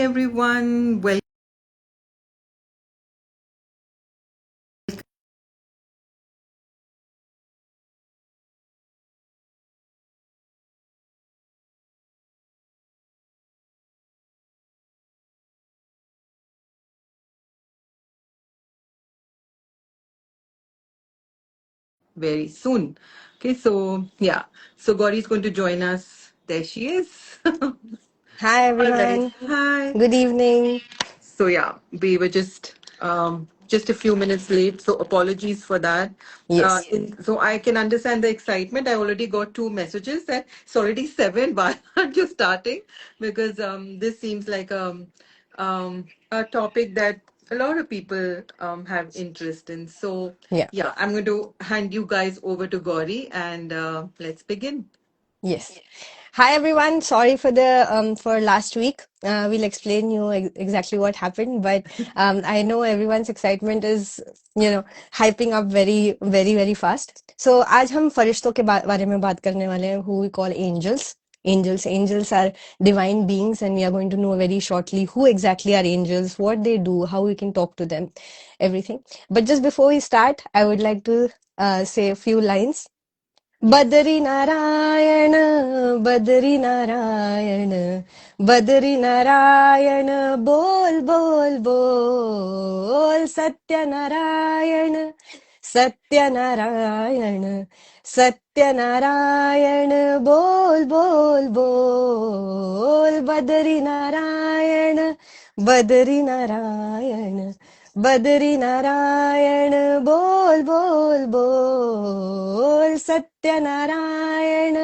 everyone. Very soon. Okay, so yeah. So Gauri is going to join us. There she is. Hi All right. everyone. Hi. Good evening. So yeah, we were just a few minutes late, so apologies for that. Yes. So I can understand the excitement. I already got two messages that it's already seven. Why aren't you starting? Because this seems like a topic that a lot of people have interest in. So Yeah. yeah, I'm going to hand you guys over to Gauri and let's begin. Yes. Hi everyone. Sorry for the for last week. We'll explain you exactly what happened, but I know everyone's excitement is hyping up very fast. So आज हम फरिश्तों के बारे में बात करने वाले हैं, who we call angels. Angels are divine beings, and we are going to know very shortly who exactly are angels, what they do, how we can talk to them, everything. But just before we start, I would like to say a few lines. Yes. Badri Narayan Badri Narayan Badri Narayan बोल बोल बोल सत्य नारायण सत्य नारायण सत्य नारायण बोल बोल बोल बद्री नारायण बद्री नारायण बोल बोल बोल सत्य नारायण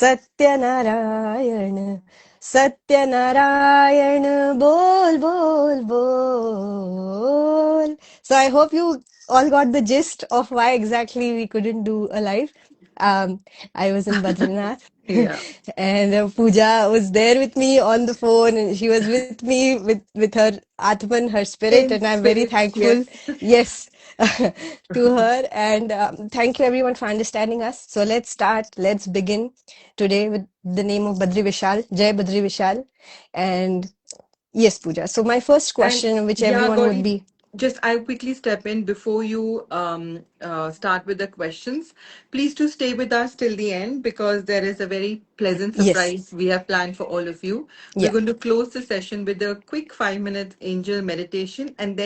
सत्य नारायण सत्य नारायण बोल बोल बोल. So I hope you all got the gist of why exactly we couldn't do a live. I was in Badrinath Yeah. and Pooja was there with me on the phone, and she was with me with her Atman, her spirit, In and I'm very spirit, thankful, yes. yes, to her. And thank you everyone for understanding us. So let's start. Let's begin today with the name of Badri Vishal, Jai Badri Vishal, and yes, Pooja. So my first And question, which yeah, everyone would Gauri, be, just I'll quickly step in before you start with the questions. Please do stay with us till the end because there is a very pleasant yes, surprise we have planned for all of you. We're yeah, going to close the session with a quick 5 minute angel meditation, and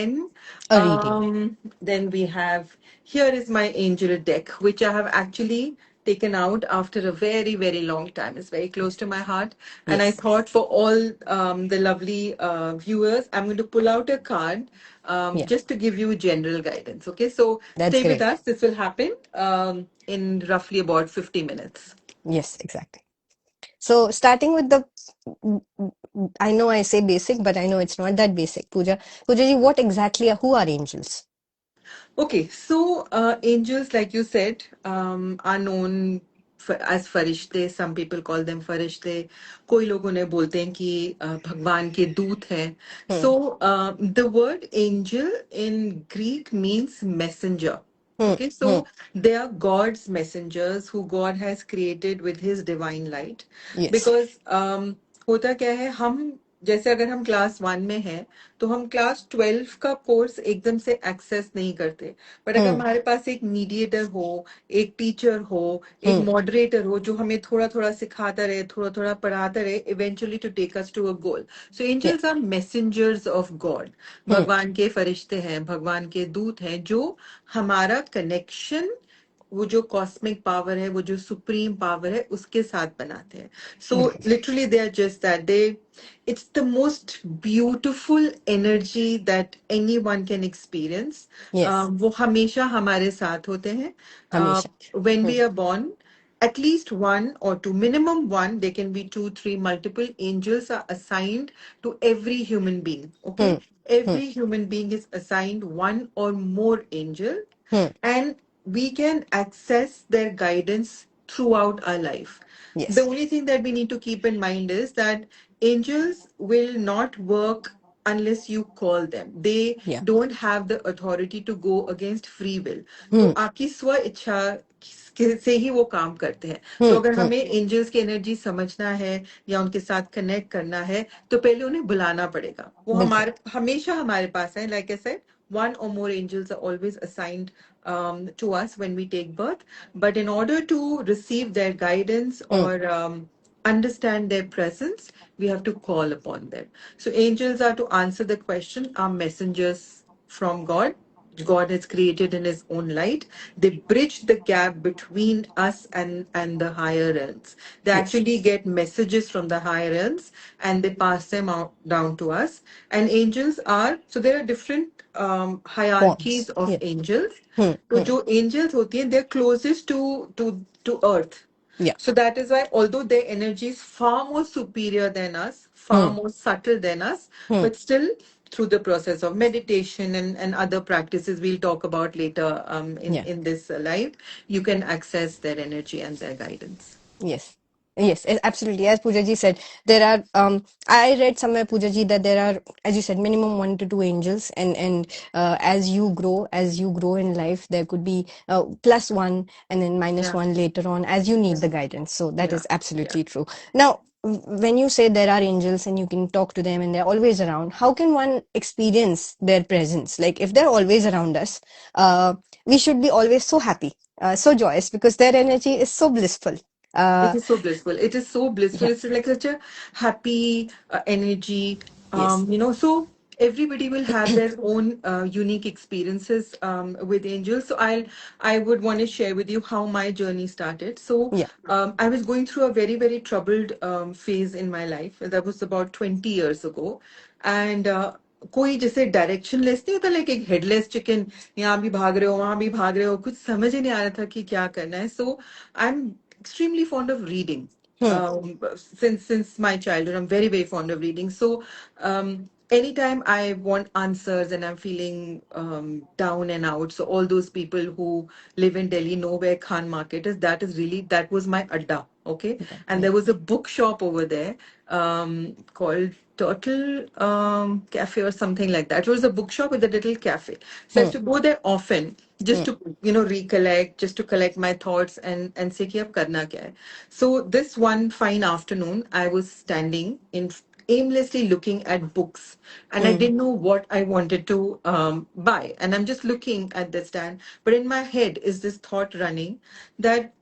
a reading. then we have here is my angel deck, which I have actually taken out after a very long time. It's very close to my heart, and I Yes, thought for all the lovely viewers, I'm going to pull out a card yeah, just to give you general guidance. Okay, so that's stay with great. us. This will happen in roughly about 50 minutes. Yes, exactly. So starting with the, I know I say basic, but I know it's not that basic. Pooja ji, what exactly who are angels? Okay, so angels, like you said, are known as farishte. Some people call them farishte. कोई लोग उन्हें बोलते हैं कि भगवान के दूत हैं. Hmm, So the word angel in Greek means messenger. hmm, Okay, hmm. so they are God's messengers who God has created with His divine light. Yes. Because होता क्या है, हम जैसे अगर हम क्लास वन में हैं तो हम क्लास 12 का कोर्स एकदम से एक्सेस नहीं करते. बट अगर Hmm, हमारे पास एक मीडिएटर हो, एक टीचर हो, एक hmm. मॉडरेटर हो जो हमें थोड़ा थोड़ा सिखाता रहे, थोड़ा थोड़ा पढ़ाता रहे, eventually to take us to a goal. So Yeah. Angels are messengers of God. Hmm, भगवान के फरिश्ते हैं, भगवान के दूत हैं जो हमारा कनेक्शन वो जो कॉस्मिक पावर है, वो जो सुप्रीम पावर है, उसके साथ बनाते हैं. So great. Literally they are just that. They It's the most beautiful energy that anyone can experience. Yes. वो हमेशा हमारे साथ होते हैं. Hamisha. When Hmm, we are born, at least one or two, minimum one, they can be two, three, multiple angels are assigned to every human being. Okay, hmm, hmm, every human being is assigned one or more angel, hmm. and we can access their guidance throughout our life. The Yes. only thing that we need to keep in mind is that angels will not work unless you call them. They Yeah. don't have the authority to go against free will. तो Hmm, आपकी स्व इच्छा से ही वो काम करते हैं। तो अगर हमें एंजल्स की एनर्जी समझना है या उनके साथ कनेक्ट करना है तो पहले उन्हें बुलाना पड़ेगा। वो बिल्कुल। हमारे हमेशा हमारे पास है। Like I said, one or more angels are always assigned to us when we take birth. But in order to receive their guidance or understand their presence, we have to call upon them. So angels are to answer the question, are messengers from God. God has created in his own light. They bridge the gap between us and the higher realms. They Yes. actually get messages from the higher realms and they pass them out down to us. And angels are, so there are different hierarchies Forms. of Yeah. angels. Hmm. तो जो angels होती हैं, they're closest to earth. Yeah. So that is why, although their energy is far more superior than us, far more subtle than us, but still through the process of meditation and other practices we'll talk about later Yeah. in this live, you can access their energy and their guidance. Yes. Yes, absolutely. As Pooja ji said, there are I read somewhere, Pooja ji, that there are, as you said, minimum 1 to 2 angels, and as you grow in life, there could be +1 and then Yeah, -1 later on as you need yeah, the guidance. So that yeah, is yeah. absolutely true. Now, when you say there are angels and you can talk to them and they're always around, how can one experience their presence? Like if they're always around us, we should be always so happy, so joyous because their energy is so blissful. It Uh, is so blissful. It is so blissful. yeah, It's like such a happy energy. yes, So everybody will have their own unique experiences with angels. So I would want to share with you how my journey started. So yeah. I was going through a very, very troubled phase in my life. That was about 20 years ago. And कोई जैसे directionless नहीं होता, like एक headless chicken, यहाँ भी भाग रहे हो वहां भी भाग रहे हो, कुछ समझ ही नहीं आ रहा था कि क्या करना है. So I am extremely fond of reading. Hmm, Since my childhood, I'm very, very fond of reading. So anytime I want answers and I'm feeling down and out, so all those people who live in Delhi know where Khan Market is. That was my adda. Okay, yeah, and yeah. there was a bookshop over there called Turtle Cafe or something like that. It was a bookshop with a little cafe. So I Hmm, used to go there often just hmm, to recollect, just to collect my thoughts and say कि अब करना क्या है. So this one fine afternoon, I was standing in aimlessly looking at books and I hmm, didn't know what I wanted to buy, and I'm just looking at the stand, but in my head is this thought running that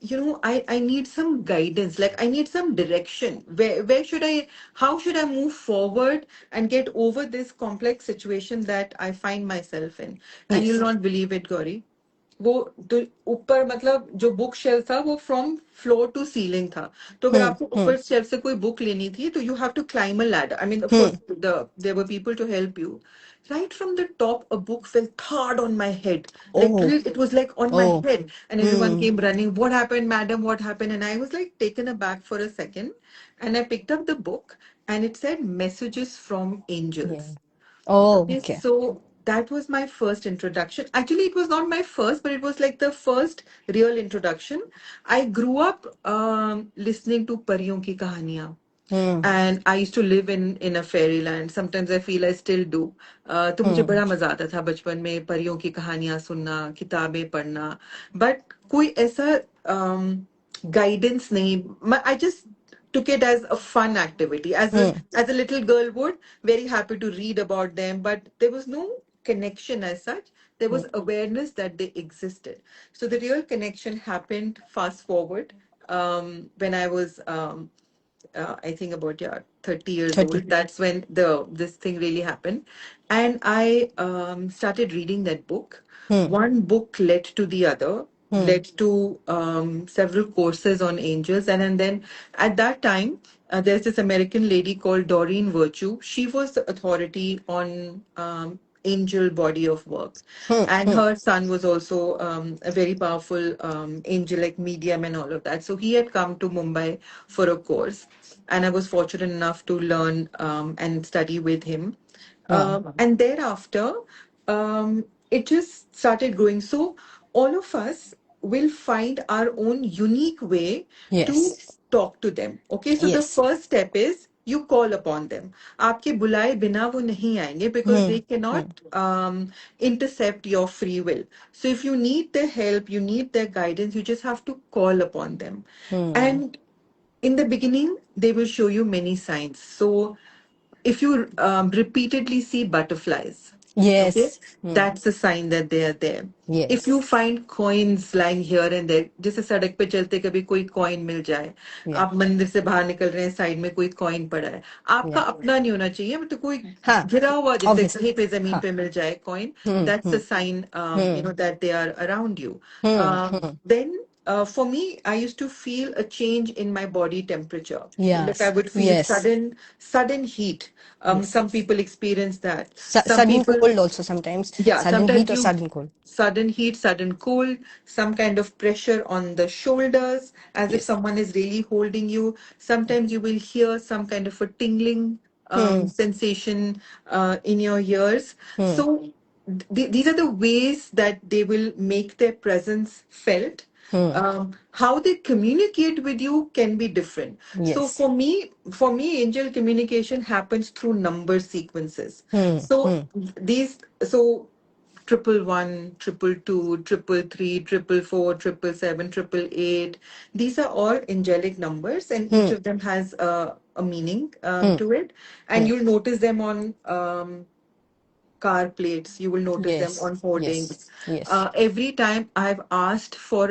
I need some guidance, like I need some direction. Where should I, how should I move forward and get over this complex situation that I find myself in. And you'll yes. not believe it, Gauri, वो तो ऊपर, मतलब जो book shelf था वो from floor to ceiling था. तो अगर Hmm, आपको hmm, ऊपर शेल्फ से कोई बुक लेनी थी तो you have to climb a ladder. I mean of hmm. Course there were people to help you. Right from the top, a book fell hard on my head. Oh, Literally, it was like on my oh. head, and everyone Hmm. came running. What happened, madam? What happened? And I was like taken aback for a second, and I picked up the book, and it said "Messages from Yeah. Angels." Oh, Okay, okay. so that was my first introduction. Actually, it was not my first, but it was like the first real introduction. I grew up listening to परियों की कहानियां. Hmm, And I used to live in a fairyland. Sometimes I feel I still do. तो मुझे hmm, बड़ा मजा आता था बचपन में परियों की कहानियां सुनना, किताबें पढ़ना. But कोई ऐसा guidance नहीं. I just took it as a fun activity, hmm, as a little girl would. Very happy to read about them, but there was no connection as such. There hmm. was awareness that they existed. So the real connection happened fast forward when I was I think about, yeah, 30 years 30. old. That's when this thing really happened. And I started reading that book. Hmm, One book led to the other, hmm, led to several courses on angels. And then at that time, there's this American lady called Doreen Virtue. She was the authority on angel body of work. hmm, And hmm. her son was also a very powerful angelic medium and all of that. So he had come to Mumbai for a course, and I was fortunate enough to learn and study with him. Wow. And thereafter, it just started growing. So all of us will find our own unique way to Yes. talk to them. Okay, so the Yes. first step is you call upon them. आपके बुलाए बिना वो नहीं आएंगे, because they cannot intercept your free will. So if you need their help, you need their guidance, you just have to call upon them. And in the beginning, they will show you many signs. So if you repeatedly see butterflies, okay, Yes. that's a sign that they are there. If you Yes. find coins lying here and there, जैसे सड़क पे चलते कभी कोई coin मिल जाए, Yeah. आप मंदिर से बाहर निकल रहे हैं, साइड में कोई कॉइन पड़ा है, आपका Yeah. अपना नहीं होना चाहिए, मतलब कोई हाँ. गिरा हुआ जैसे Obviously. कहीं पे जमीन हाँ. पे मिल जाए coin, Hmm. that's Hmm. a sign, Hmm. that they are around you. Hmm. Hmm. Then for me, I used to feel a change in my body temperature. Like I Yes. would feel Yes. sudden heat. Yes. Some people experience that. Some Sudden people, cold also sometimes. yeah, Sudden heat sometimes or you sudden cold. sudden heat, sudden cold, some kind of pressure on the shoulders, as if Yes. someone is really holding you. Sometimes you will hear some kind of a tingling Hmm. sensation in your ears. Hmm. So these are the ways that they will make their presence felt. Hmm. How they communicate with you can be different. So Yes. for me, angel communication happens through number sequences. Hmm. So Hmm. so 111, 222, 333, 444, 777, 888. These are all angelic numbers, and each Hmm. of them has a meaning Hmm. to it. And Hmm. you'll notice them on car plates. You will notice them Yes. on Yes. hoardings. Yes. Every time I've asked for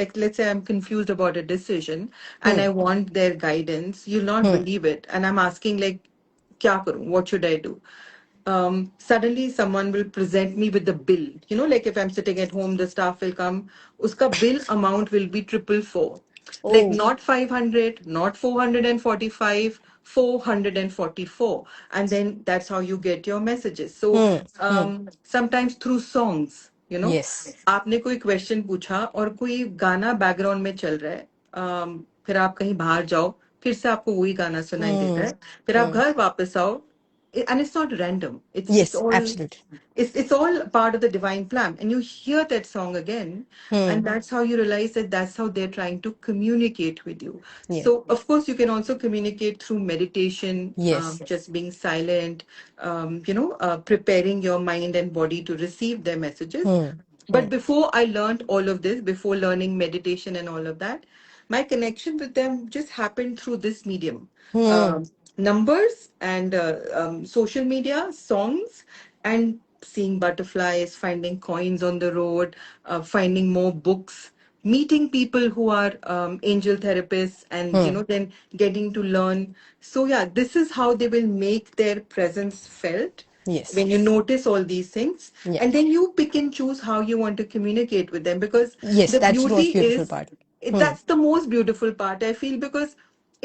like let's say I'm confused about a decision and Hmm. I want their guidance, you'll not Hmm. believe it. And I'm asking like, kya karu? What should I do? Suddenly someone will present me with the bill. Like if I'm sitting at home, the staff will come. Uska bill amount will be 444. Like Oh. not 500, not 445, 444. And then that's how you get your messages. So Hmm. Hmm. sometimes through songs. Yes. आपने कोई question पूछा और कोई गाना background में चल रहा है, फिर आप कहीं बाहर जाओ, फिर से आपको वही गाना सुनाई दे रहा Hmm. है, फिर आप Hmm. घर वापस आओ, and it's not random. It's Yes. all Absolutely. it's all part of the divine plan, and you hear that song again, Hmm. and that's how you realize that that's how they're trying to communicate with you. Yeah. So of course you can also communicate through meditation, Yes. just being silent, preparing your mind and body to receive their messages. Hmm. Hmm. But before I learned all of this, before learning meditation and all of that, my connection with them just happened through this medium. Hmm. Numbers and social media, songs, and seeing butterflies, finding coins on the road, finding more books, meeting people who are angel therapists, and Hmm. then getting to learn. So yeah, this is how they will make their presence felt Yes. when you notice all these things, Yeah. and then you pick and choose how you want to communicate with them, because Yes. the That's the beauty most beautiful is part. Hmm. that's the most beautiful part, I feel, because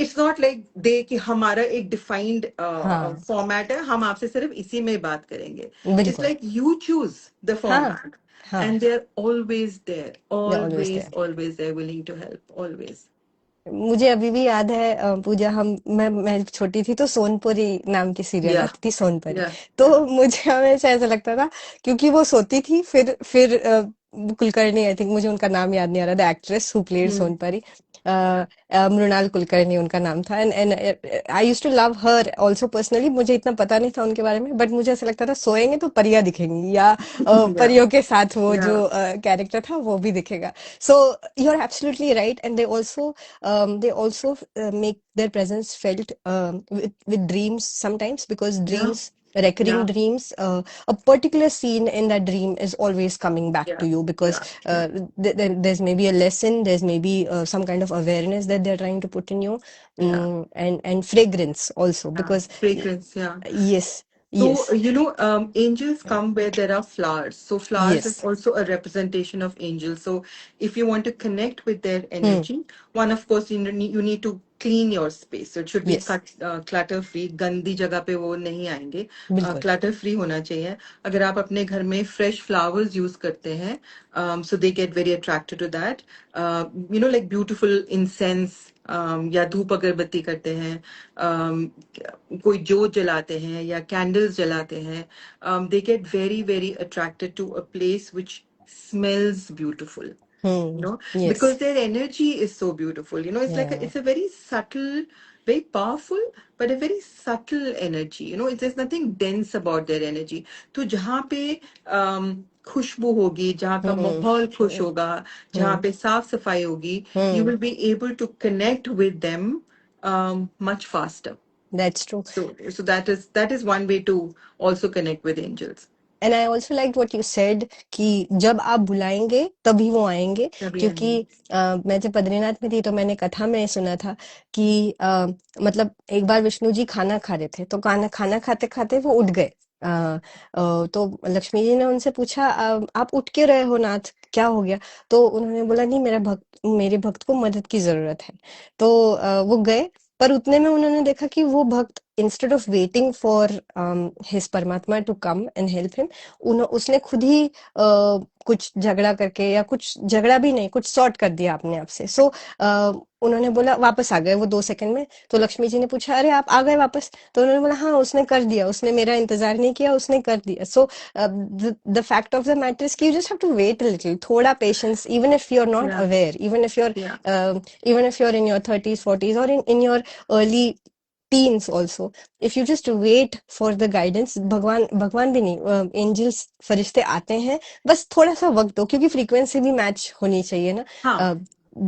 it's not like they कि हमारा एक defined हाँ. format है, हम आपसे सिर्फ इसी में बात करेंगे. It's बिल्कुल. like you choose the हाँ. format, हाँ. and they're always there, They're always always there. always they're willing to help, always. मुझे अभी भी याद है पूजा, हम मैं छोटी थी तो सोनपुरी नाम की सीरियल Yeah, आती थी, सोनपरी। yeah. तो मुझे हमेशा ऐसा लगता था, क्योंकि वो सोती थी, फिर कुलकर्णी, आई थिंक, मुझे उनका नाम याद नहीं आ रहा, the actress who played Hmm. Sonpari, Mrinal Kulkarni उनका नाम था। And I used to love her also personally. मुझे इतना पता नहीं था उनके बारे में, बट मुझे ऐसा लगता था सोएंगे तो परियां दिखेंगी, या Yeah, परियों के साथ वो जो yeah, कैरेक्टर था वो भी दिखेगा। So you are absolutely right. And they also make their presence felt with dreams sometimes, because yeah, dreams, recurring yeah, dreams, a particular scene in that dream is always coming back yeah, to you, because yeah, yeah, there's maybe a lesson, there's maybe some kind of awareness that they're trying to put in you. yeah, And fragrance also, yeah. because Fragrance, yeah. yes, So, yes, angels come where there are flowers. So, flowers is yes, also a representation of angels. So, if you want to connect with their hmm, energy, one, of course, you need to clean your space. So, it should be yes, clutter free. गंदी जगह पे वो नहीं आएंगे. बिल्कुल, Clutter free होना चाहिए. अगर आप अपने घर में fresh flowers use करते हैं, so they get very attracted to that. Like beautiful incense. या धूप अगरबत्ती करते हैं, कोई जोत जलाते हैं या कैंडल्स जलाते हैं, they get very very attracted to a place which smells beautiful, hmm, you know yes, because their energy is so beautiful. It's like yeah, it's a very subtle, very powerful, but a very subtle energy. There's nothing dense about their energy. तो जहाँ पे खुशबू होगी, जहाँ का Hmm. माहौल खुश होगा, जहाँ Hmm. पे साफ सफाई होगी, you Hmm. will be able to connect with them much faster. That's true. So that is one way to also connect with angels. And I also like what you said कि जब आप बुलाएंगे तभी वो आएंगे, तभी क्योंकि आएंगे। मैं जब बद्रीनाथ में थी तो मैंने कथा में सुना था कि मतलब एक बार विष्णु जी खाना खा रहे थे, तो खाना खाना खाते खाते वो उठ गए। तो लक्ष्मी जी ने उनसे पूछा, आप उठ क्यों रहे हो नाथ, क्या हो गया? तो उन्होंने बोला, नहीं मेरे भक्त को मदद की जरूरत है। तो वो गए, पर उतने में उन्होंने देखा कि वो भक्त instead of waiting for his परमात्मा to come and help him, उसने खुद ही कुछ झगड़ा करके, या कुछ झगड़ा भी नहीं, कुछ सॉर्ट कर दिया अपने आप से। सो उन्होंने बोला, वापस आ गए वो 2 सेकंड में। तो लक्ष्मी जी ने पूछा, अरे आप आ गए वापस? तो उन्होंने बोला, हाँ उसने कर दिया, उसने मेरा इंतजार नहीं किया, उसने कर दिया। So the fact of the matter is कि you just have to wait a little, थोड़ा patience, even if you are not Yeah, aware, yeah, even if you're in your 30s 40s or in your early teens also, if you just wait for the guidance, भगवान भगवान भी नहीं, angels फरिश्ते आते हैं, बस थोड़ा सा वक्त दो, क्योंकि फ्रीक्वेंसी भी मैच होनी चाहिए हाँ. ना।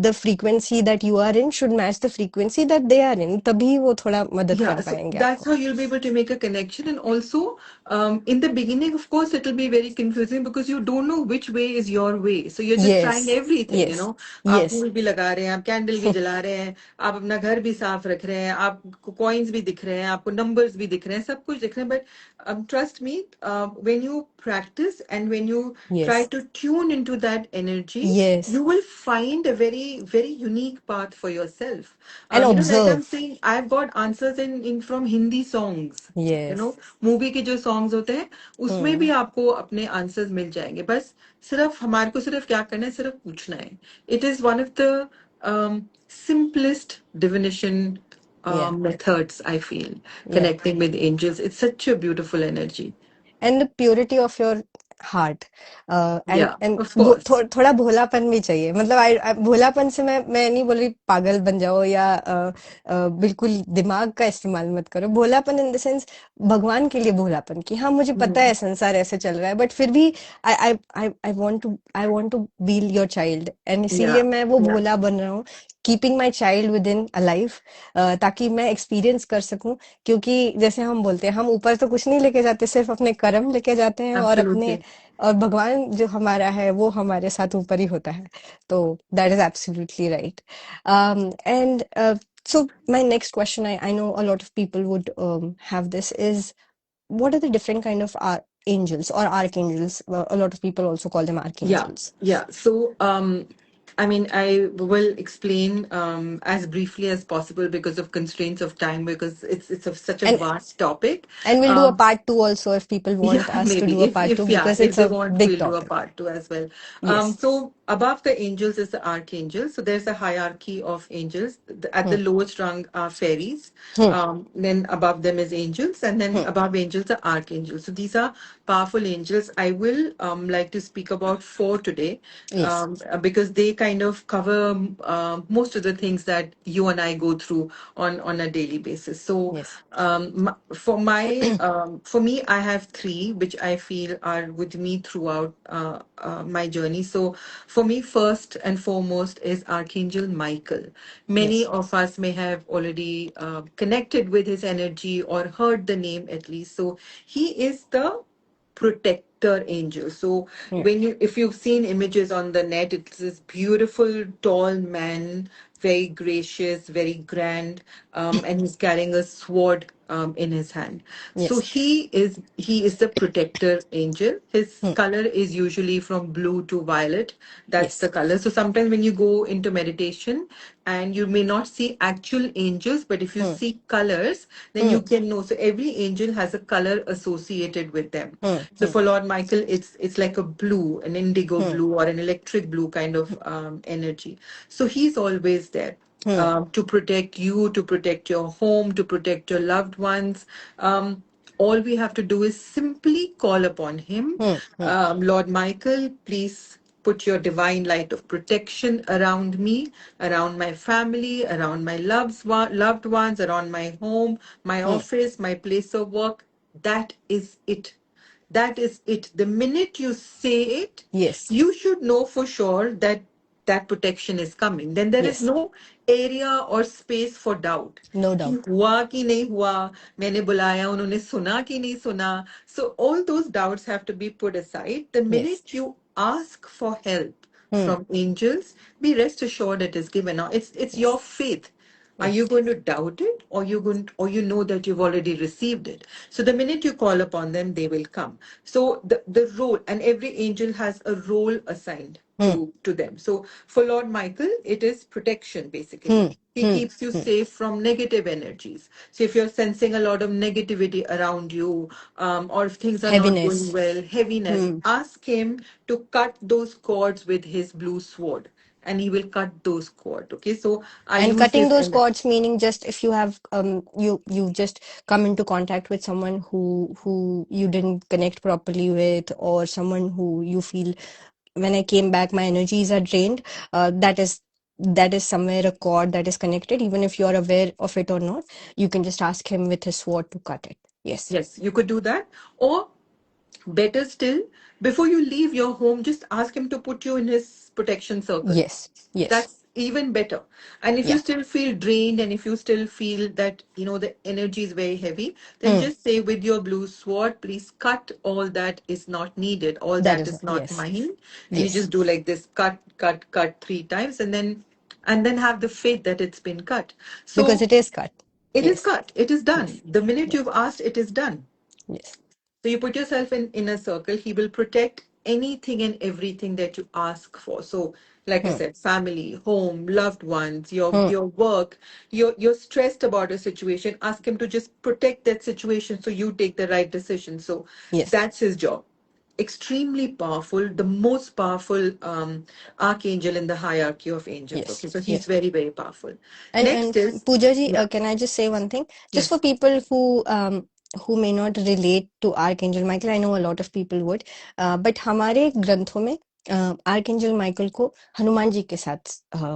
The frequency that you are in should match the frequency that they are in, तभी वो थोड़ा मदद Yeah, कर so पाएंगे that's आपको। how you'll be able to make a connection. And also, in the beginning, of course, it'll be very confusing because you don't know which way is your way. So you're just yes, trying everything, yes, आप yes. फूल भी लगा रहे हैं, आप candle भी जला रहे हैं, आप अपना घर भी साफ रख रहे हैं, आपको कॉइन्स भी दिख रहे हैं, आपको नंबर्स भी दिख रहे हैं, सब कुछ दिख रहे हैं. But trust me, when you practice and when you try yes, to tune into that energy, yes. you will find a very, very unique path for yourself. And Like observe. I'm saying, I've got answers in from Hindi songs. Yes. Movie के जो songs होते हैं उसमें भी हम्म। आपको अपने answers मिल जाएंगे. बस सिर्फ हमारे को सिर्फ क्या करना है, सिर्फ पूछना है. It is one of the simplest divination या, methods, I feel, या। connecting with angels. It's such a beautiful energy. And the purity of your heart, Yeah, and of course. थोड़ा भोलापन भी चाहिए, मतलब भोलापन से मैं नहीं बोल रही पागल बन जाओ, या बिल्कुल दिमाग का इस्तेमाल मत करो। भोलापन इन द सेंस भगवान के लिए भोलापन, कि हाँ मुझे पता है Mhm. संसार ऐसे चल रहा है, बट फिर भी I want to be your child, and इसीलिए Yeah, मैं वो yeah, भोला बन रहा हूँ, keeping my child within a life, ताकि मैं एक्सपीरियंस कर सकूं। क्योंकि जैसे हम बोलते हैं, हम ऊपर तो कुछ नहीं लेके जाते, सिर्फ अपने कर्म लेके जाते हैं, और अपने, absolutely. और भगवान जो हमारा है वो हमारे साथ ऊपर ही होता है। तो that is absolutely right. And so my next question, I know a lot of people would have this, is what are the different kind of angels or archangels? A lot of people also call them Yeah, archangels. yeah. So, I mean, I will explain as briefly as possible because of constraints of time, because it's such a and vast topic. and we'll do a Um, part 2 also if people Yeah, want us to maybe do a part 2, because if it's they a want, big we'll do a topic. part two as well. Yes. So above the angels is the archangels. So there's a hierarchy of angels. At the Hmm. lowest rung are fairies. Hmm. Then above them is angels, and then Hmm. above angels are archangels. So these are powerful angels. I will like to speak about four today, Yes. because they kind of cover most of the things that you and I go through on a daily basis. So Yes. for me, I have three which I feel are with me throughout my journey. So for me, first and foremost is Archangel Michael. Many Yes. of us may have already connected with his energy or heard the name at least. So he is the protector angel. So Hmm. if you've seen images on the net, it's this beautiful tall man, very gracious, very grand, and he's carrying a sword in his hand. So Yes. he is the protector angel. His Hmm. color is usually from blue to violet. That's the Yes. color. So sometimes when you go into meditation and you may not see actual angels, but if you Hmm. see colors, then Hmm. you can know. So every angel has a color associated with them. Hmm. So Hmm. for Lord Michael, it's like a blue, an indigo Hmm. blue or an electric blue kind of energy. So he's always there Hmm. to protect you, to protect your home, to protect your loved ones. All we have to do is simply call upon him. Hmm. Hmm. Lord Michael, please. put your divine light of protection around me, around my family, around my loved ones, around my home, my Hmm. office, my place of work. That is it. That is it. The minute you say it, Yes. you should know for sure that that protection is coming. Then there is Yes. no area or space for doubt. No कि doubt. हुआ कि नहीं हुआ, मैंने बुलाया उन्होंने सुना कि नहीं सुना. So all those doubts have to be put aside. The Yes. minute you ask for help Hmm. from angels, be rest assured it is given. Now it's your Yes. faith. Are you Yes. going to doubt it, or you know that you've already received it? So the minute you call upon them, they will come. So the role, and every angel has a role assigned Hmm. to them. So for Lord Michael, it is protection basically. Hmm. He Hmm. keeps you Hmm. safe from negative energies. So if you're sensing a lot of negativity around you, or if things are not going Heaviness. well, heaviness, Hmm. ask him to cut those cords with his blue sword, and he will cut those cords. Okay, so I And use cutting his those energy. cords, meaning just if you have you just come into contact with someone who you didn't connect properly with, or someone who you feel, when I came back my energies are drained, that is somewhere a cord that is connected. Even if you're aware of it or not, you can just ask him with his sword to cut it. Yes. Yes, you could do that. Or better still, before you leave your home, just ask him to put you in his protection circle. Yes. Yes. That's even better. And if you Yeah. still feel drained, and if you still feel that, the energy is very heavy, then Hmm. just say with your blue sword, please cut all that is not needed, all That that is, is not yes. mine. And you Yes. just do like this, cut, cut, cut 3 times, and then have the faith that it's been cut. Because So it is cut. it is Yes. cut, it is done. Yes. The minute Yes. you've asked, it is done. Yes. So you put yourself in a circle. He will protect anything and everything that you ask for. So, like I Hmm. said, family, home, loved ones, your Hmm. your work, you're stressed about a situation. Ask him to just protect that situation so you take the right decision. So Yes. that's his job. Extremely powerful, the most powerful archangel in the hierarchy of angels. Yes. Okay, so he's Yes. very, very powerful. And Next is, Pooja ji, yeah, can I just say one thing? Just for yes. people who may not relate to Archangel Michael, I know a lot of people would, but हमारे ग्रंथों में Archangel Michael को हनुमान जी के साथ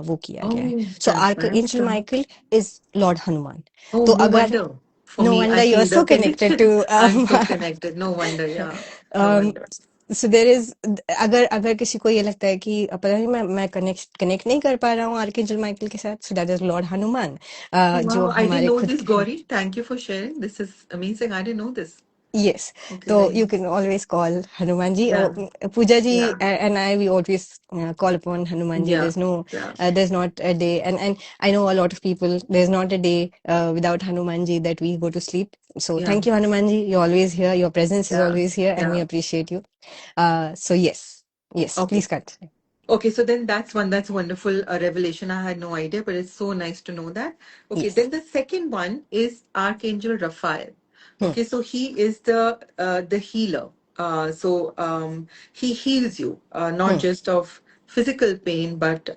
वो किया गया है. Oh, So that's Archangel nice. Michael is Lord Hanuman. Oh, तो no अगर wonder. For no me, I wonder you're feel the so connected connection. to I'm so connected. No wonder. Yeah. No um, wonder. so there is, अगर अगर किसी को ये लगता है कि पता नहीं मैं कनेक्ट नहीं कर पा रहा हूँ आर्कएंजल माइकल के साथ, so that is Lord Hanuman, Oh, जो wow. I didn't हमारे know खुद this, के. Gauri. Thank you for sharing. This is amazing. I didn't know this. Yes, Okay, so very you can nice. always call Hanuman ji. Yeah. Pooja ji Yeah. and I, we always call upon Hanuman ji. Yeah. There's no, Yeah. there's not a day, and I know a lot of people. There's not a day without Hanuman ji that we go to sleep. So Yeah. thank you, Hanuman ji. You're always here. Your presence is Yeah. always here, and we Yeah. appreciate you. So yes, Okay. please continue. Okay, so then that's wonderful revelation. I had no idea, but it's so nice to know that. Okay, Yes. then the second one is Archangel Raphael. Hmm. Okay, so he is the healer. He heals you, not Hmm. just of physical pain, but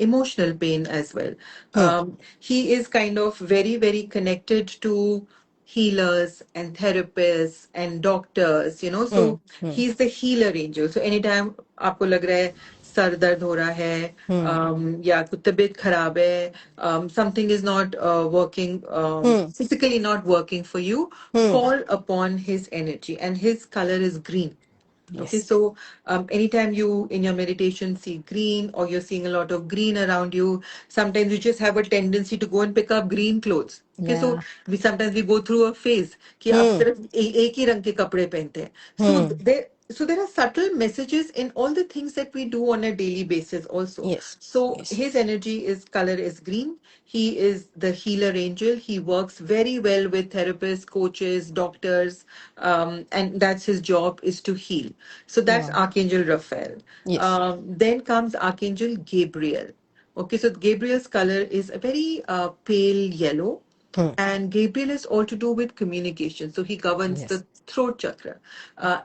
emotional pain as well. Hmm. He is kind of very, very connected to healers and therapists and doctors, Hmm. so Hmm. he's the healer angel. So anytime आपको लग रहा है sir दर्द हो रहा है, Hmm. या कुछ तबीयत खराब है, something is not working, Hmm. physically not working for you, Hmm. call upon his energy, and his color is green. Okay, Yes. so anytime you in your meditation see green, or you're seeing a lot of green around you, sometimes you just have a tendency to go and pick up green clothes. Okay, so Yeah. we go through a phase कि आप Hmm. सिर्फ एक ही रंग के कपड़े पहनते हैं. Hmm. So there are subtle messages in all the things that we do on a daily basis also. Yes. So Yes. his energy is color is green. He is the healer angel. He works very well with therapists, coaches, doctors, and that's his job, is to heal. So that's Wow. Archangel Raphael. Yes. Then comes Archangel Gabriel. Okay, so Gabriel's color is a very pale yellow, Hmm. and Gabriel is all to do with communication. So he governs Yes. the throat chakra.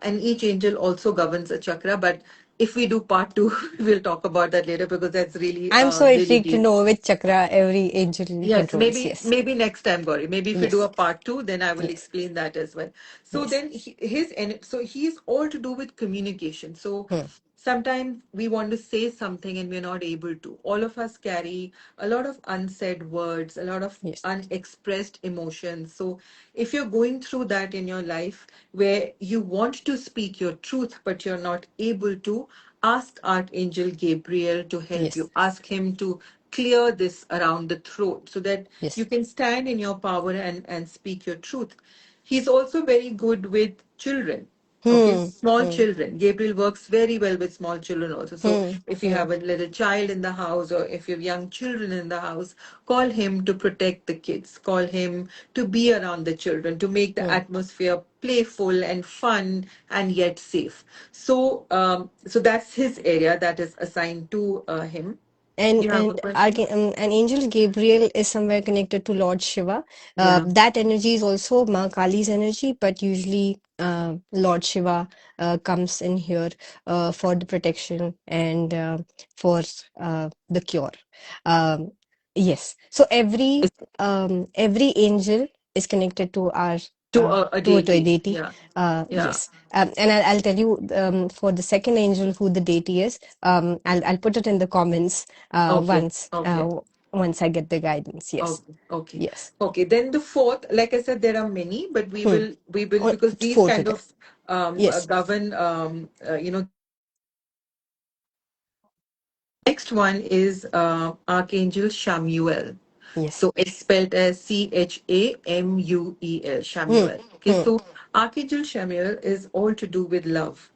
And each angel also governs a chakra. But if we do part two, we'll talk about that later, because that's really, I'm so really intrigued to deep. know which chakra every angel Yes, controls. maybe Yes. maybe next time, Gauri. Maybe if we do Yes. a part two, then I will Yes. explain that as well. So Yes. then he is all to do with communication. So Hmm. sometimes we want to say something and we're not able to. All of us carry a lot of unsaid words, a lot of Yes. unexpressed emotions. So if you're going through that in your life where you want to speak your truth but you're not able to, ask Archangel Gabriel to help Yes. you. Ask him to clear this around the throat so that you Yes. can stand in your power and speak your truth. He's also very good with children. Okay, Hmm. small Hmm. children. Gabriel works very well with small children also. So Hmm. if you Hmm. have a little child in the house or if you have young children in the house, call him to protect the kids. Call him to be around the children, to make the Hmm. atmosphere playful and fun and yet safe. So that's his area that is assigned to him. And You have a and question? and Angel Gabriel is somewhere connected to Lord Shiva. Yeah. That energy is also Ma Kali's energy, but usually Lord Shiva comes in here for the protection and for the cure. Um, yes. So every angel is connected to our To a to a deity. deity. Yeah. Yeah. Yes. And I'll tell you for the second angel who the deity is. I'll put it in the comments Okay. Okay. once I get the guidance. Yes. Okay, okay, Yes. okay. Then the fourth, like I said, there are many, but Hmm. we will, Oh, because it's these four kind today. of Yes. govern next one is Archangel Shamuel. Yes. So it's spelled as Chamuel, Hmm. Shamuel. Okay, Hmm. so Archangel Shamuel is all to do with love.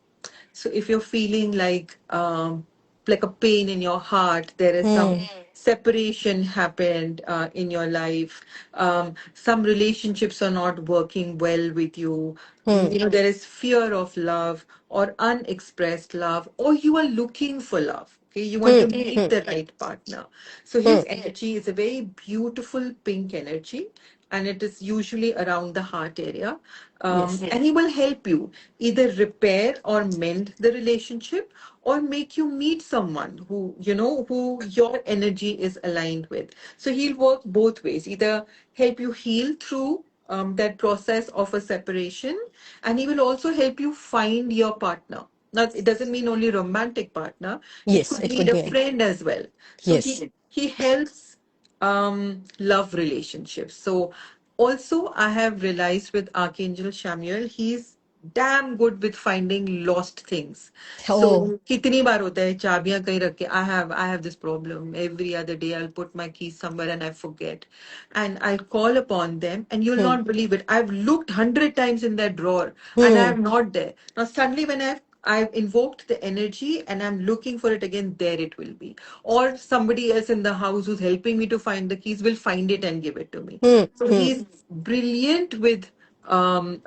So if you're feeling like a pain in your heart, there is some Hmm. separation happened in your life. Some relationships are not working well with you. Hmm. There is fear of love or unexpressed love, or you are looking for love. Okay, you want Hmm. to meet Hmm. the right partner. So Hmm. his energy is a very beautiful pink energy, and it is usually around the heart area. Yes. And he will help you either repair or mend the relationship or make you meet someone who your energy is aligned with. So he'll work both ways, either help you heal through that process of a separation, and he will also help you find your partner. Now, it doesn't mean only romantic partner. It Yes. could It be could a be any. friend as well. So Yes. he helps love relationships. So also I have realized with Archangel Shamuel, he's damn good with finding lost things. So Oh. कितनी बार होता है चाबियां कहीं रख के I have this problem every other day. I'll put my keys somewhere and I forget, and I'll call upon them, and you'll Hmm. not believe it. I've looked 100 times in that drawer and Hmm. I'm not there. Now suddenly when I've invoked the energy and I'm looking for it again, there it will be. Or somebody else in the house who's helping me to find the keys will find it and give it to me. Hmm. So Hmm. he's brilliant with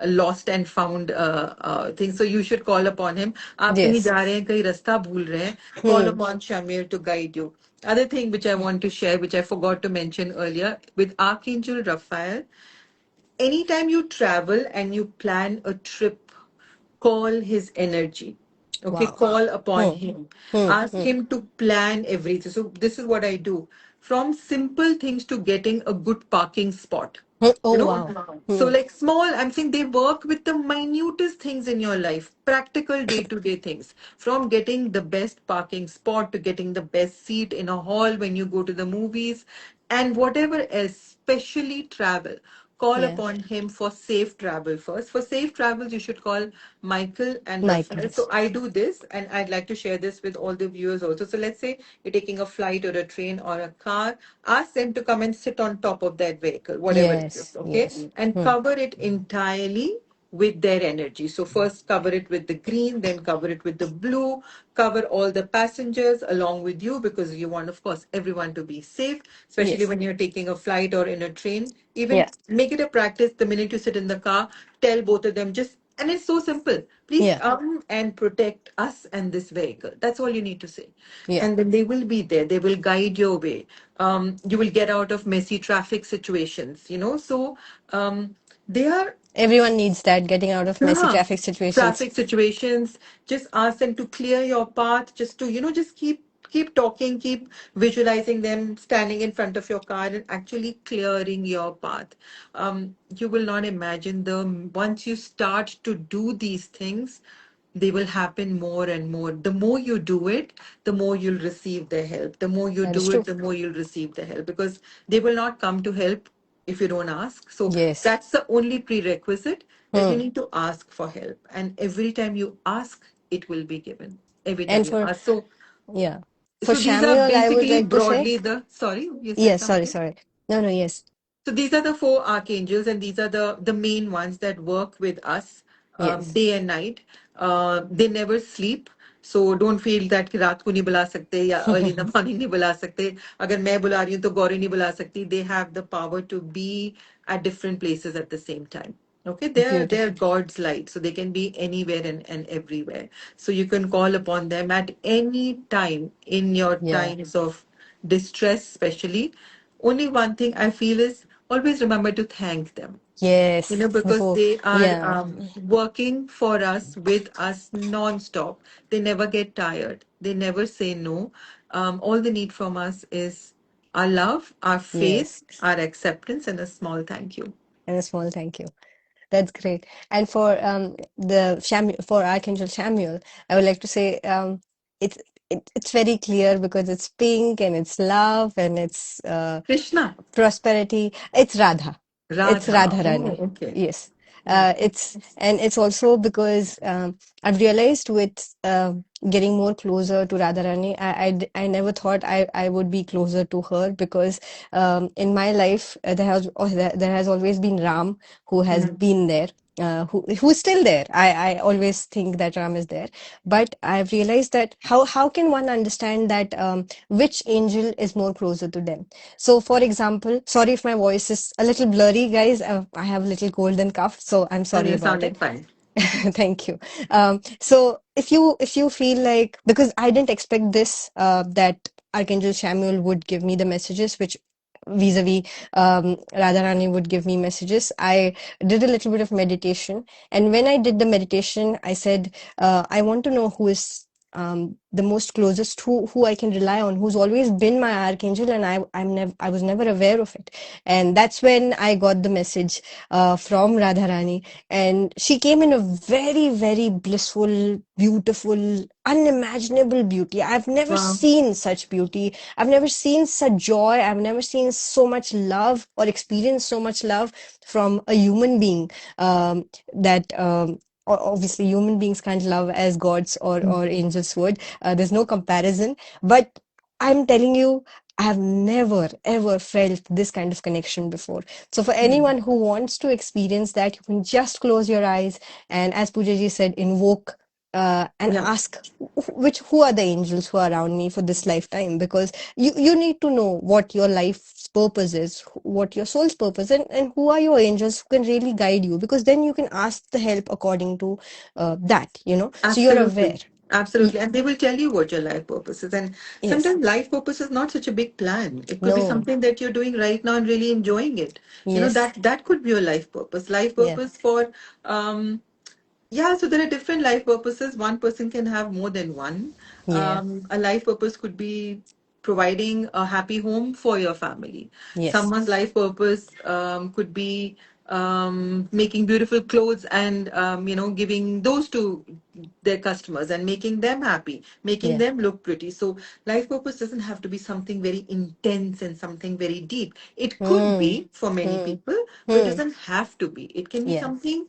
lost and found things. So you should call upon him. आप कहीं Yes. जा रहे हैं, कहीं रास्ता भूल रहे हैं, call Hmm. upon Shamir to guide you. Other thing which I want to share, which I forgot to mention earlier, with Archangel Raphael, anytime you travel and you plan a trip, call his energy. Okay, Wow. call upon Hmm. him. Hmm. Ask Hmm. him to plan everything. So this is what I do. From simple things to getting a good parking spot. Hmm. You Oh know, wow. so Hmm. like small, I'm saying they work with the minutest things in your life, practical day-to-day things. From getting the best parking spot to getting the best seat in a hall when you go to the movies and whatever else, especially travel. Call Yeah. upon him for safe travel first. For safe travels, you should call Michael and Michael. Raphael. So Yes. I do this, and I'd like to share this with all the viewers also. So let's say you're taking a flight or a train or a car, ask them to come and sit on top of that vehicle, whatever it is, Yes. okay? Yes. And Hmm. cover it entirely with their energy. So first cover it with the green, then cover it with the blue, cover all the passengers along with you because you want, of course, everyone to be safe, especially Yes. when you're taking a flight or in a train. Even Yeah. make it a practice the minute you sit in the car, tell both of them just, and it's so simple. Please Yeah. come and protect us and this vehicle. That's all you need to say. Yeah. And then they will be there. They will guide your way. You will get out of messy traffic situations. So they are Everyone needs that, getting out of messy yeah, traffic situations. traffic situations. Just ask them to clear your path. Just to just keep talking, keep visualizing them standing in front of your car and actually clearing your path. You will not imagine the once you start to do these things. they will happen more and more. The more you do it, the more you'll receive their help. The more you That is do it, true. the more you'll receive the help, because they will not come to help if you don't ask. So Yes. that's the only prerequisite, that you Hmm. need to ask for help. And every time you ask, it will be given. Every time And you for, ask. So yeah, for so these are Shamuel, I would basically like to say, broadly the, sorry, you said yes, sorry, something? sorry. No, no, yes, So these are the four archangels, and these are the main ones that work with us yes. day and night. They never sleep. So don't feel that कि रात को नहीं बुला सकते या early in the morning नहीं बुला सकते. अगर मैं बुला रही हूँ तो गौरी नहीं बुला सकती. They have the power to be at different places at the same time. Okay, they're Beautiful. God's light, so they can be anywhere and everywhere. So you can call upon them at any time in your Yeah. times of distress, especially. Only one thing I feel is always remember to thank them, Yes. because Before, they are yeah. working for us, with us non-stop. They never get tired. They never say no. All they need from us is our love, our faith, Yes. our acceptance, and a small thank you. And a small thank you. That's great. And for the for Archangel Samuel, I would like to say it's it's very clear because it's pink and it's love and it's Krishna, prosperity. It's Radha. It's Radha. Oh, Radharani. okay. Yes. Yeah. It's and it's also because I've realized with getting more closer to Radharani, I never thought I would be closer to her because in my life there has always been Ram who has Mhm. been there. Who's still there? I always think that Ram is there, but I've realized that how can one understand that which angel is more closer to them? So, for example, sorry if my voice is a little blurry, guys. I have a little cold and cough, so I'm No, sorry you're about sounding it. fine. Thank you. So if you feel like, because I didn't expect this that Archangel Samuel would give me the messages which vis-a-vis Radharani would give me messages. I did a little bit of meditation, and when I did the meditation, I said I want to know who is the most closest, who I can rely on, who's always been my archangel, and I was never aware of it. And that's when I got the message from Radharani, and she came in a very, very blissful, beautiful, unimaginable beauty. I've never Wow. seen such beauty. I've never seen such joy. I've never seen so much love or experienced so much love from a human being. That Obviously human beings can't love as gods or angels would. There's no comparison. But I'm telling you, I have never ever felt this kind of connection before. So for Mhm. anyone who wants to experience that, you can just close your eyes and, as Pooja ji said, invoke and Yeah. ask who are the angels who are around me for this lifetime, because you need to know what your life's purpose is, what your soul's purpose, and who are your angels who can really guide you, because then you can ask the help according to that, so you're aware. Absolutely. Absolutely. And they will tell you what your life purpose is. And Yes. sometimes life purpose is not such a big plan. It could be No. something that you're doing right now and really enjoying it. Yes. That could be your life purpose. Life Yeah. purpose for yeah, so there are different life purposes. One person can have more than one. Yeah. A life purpose could be providing a happy home for your family. Yes. Someone's life purpose could be making beautiful clothes and giving those to their customers and making them happy, making Yeah. them look pretty. So life purpose doesn't have to be something very intense and something very deep. It could Hmm. be for many Hmm. people, but it Hmm. doesn't have to be. It can be Yeah. something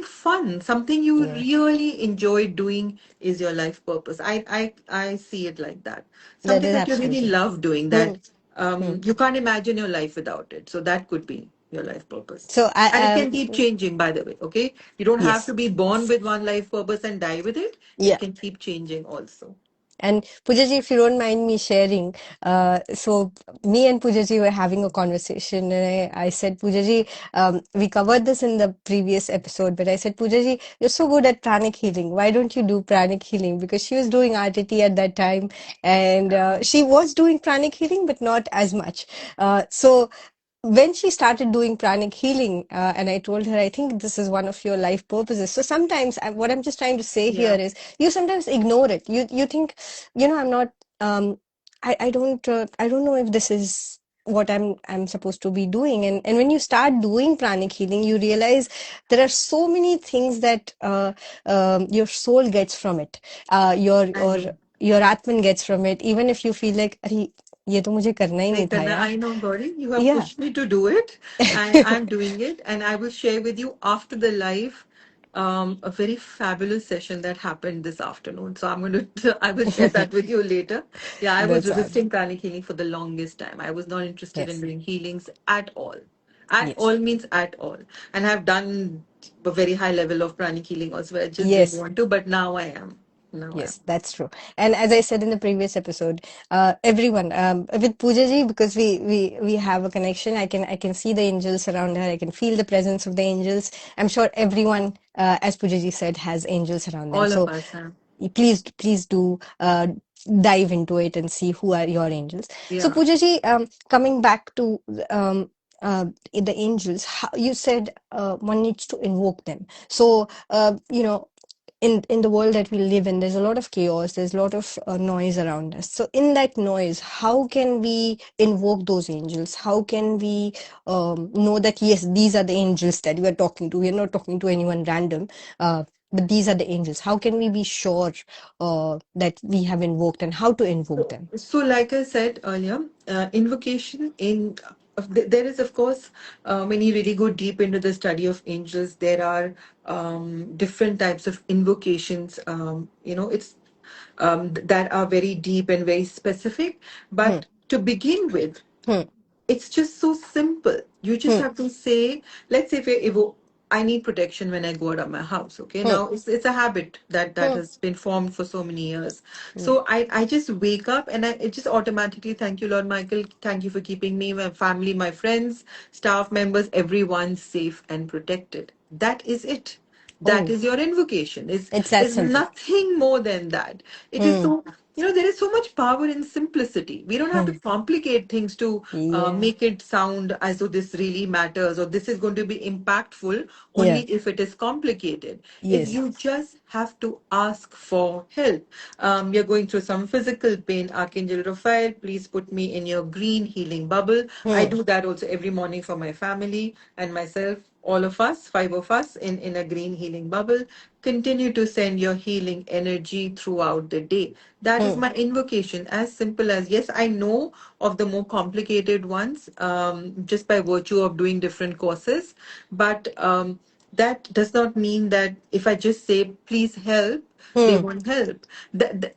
fun, something you Yeah. really enjoy doing is your life purpose. I see it like that. That Something is that you really absolutely. love doing, Hmm. that Hmm. you can't imagine your life without it. So that could be your life purpose. So And it I can keep changing, by the way. Okay. You don't have yes. to be born with one life purpose and die with it. It Yeah. can keep changing also. And Poojaji, if you don't mind me sharing, so me and Poojaji were having a conversation, and I said, Poojaji, we covered this in the previous episode, but I said, Poojaji, you're so good at pranic healing. Why don't you do pranic healing? Because she was doing RTT at that time, and she was doing pranic healing, but not as much. So when she started doing pranic healing, and I told her, I think this is one of your life purposes. So sometimes what I'm just trying to say here Yeah. is you sometimes ignore it. You think, I'm not, I don't know if this is. I'm supposed to be doing. And when you start doing pranic healing, you realize there are so many things that your soul gets from it, your I know. your atman gets from it, even if you feel like अरे ये तो मुझे करना ही नहीं Like, था Kanna, यार. I know, Gauri, you have Yeah. pushed me to do it, and I'm doing it. And I will share with you after the live a very fabulous session that happened this afternoon. So I'm going to, I will share that with you later. Yeah, I was That's awesome. resisting pranic healing for the longest time. I was not interested in Yes. doing healings at all. At Yes. all means at all. And I've done a very high level of pranic healing also. I just didn't Yes. want to, but now I am. Now I am. Yes, that's true. And as I said in the previous episode, everyone with Pooja ji, because we have a connection. I can see the angels around her. I can feel the presence of the angels. I'm sure everyone, as Pooja ji said, has angels around them. All of So us have. please do dive into it and see who are your angels. So Yeah. Pooja ji, coming back to um, the angels, how, you said one needs to invoke them. So in the world that we live in, there's a lot of chaos, there's a lot of noise around us. So in that noise, how can we invoke those angels? How can we know that yes, these are the angels that we are talking to? We're not talking to anyone random, but these are the angels. How can we be sure that we have invoked, and how to invoke them? So, like I said earlier, invocation in there is, of course, when you really go deep into the study of angels, there are different types of invocations. It's that are very deep and very specific. Hmm, But to begin with, hmm, it's just so simple. You just hmm, have to say, let's say if I need protection when I go out of my house. Okay, hmm, now it's a habit that hmm, has been formed for so many years. hmm, So I just wake up and it just automatically, thank you, Lord Michael, thank you for keeping me, my family, my friends, staff members, everyone safe and protected. That is it. That oh, is your invocation. it's that Is simple. nothing more than that. It is Hmm, so, there is so much power in simplicity. We don't have to hmm, complicate things to yeah, make it sound as though this really matters or this is going to be impactful only yeah, if it is complicated. yes, You just have to ask for help. You're going through some physical pain. Archangel Raphael, please put me in your green healing bubble. I hmm, do that also every morning for my family and myself, all of us, five of us in a green healing bubble. Continue to send your healing energy throughout the day. That is hmm, my invocation. As simple as, yes, I know of the more complicated ones just by virtue of doing different courses. But that does not mean that if I just say, please help, they hmm, won't help.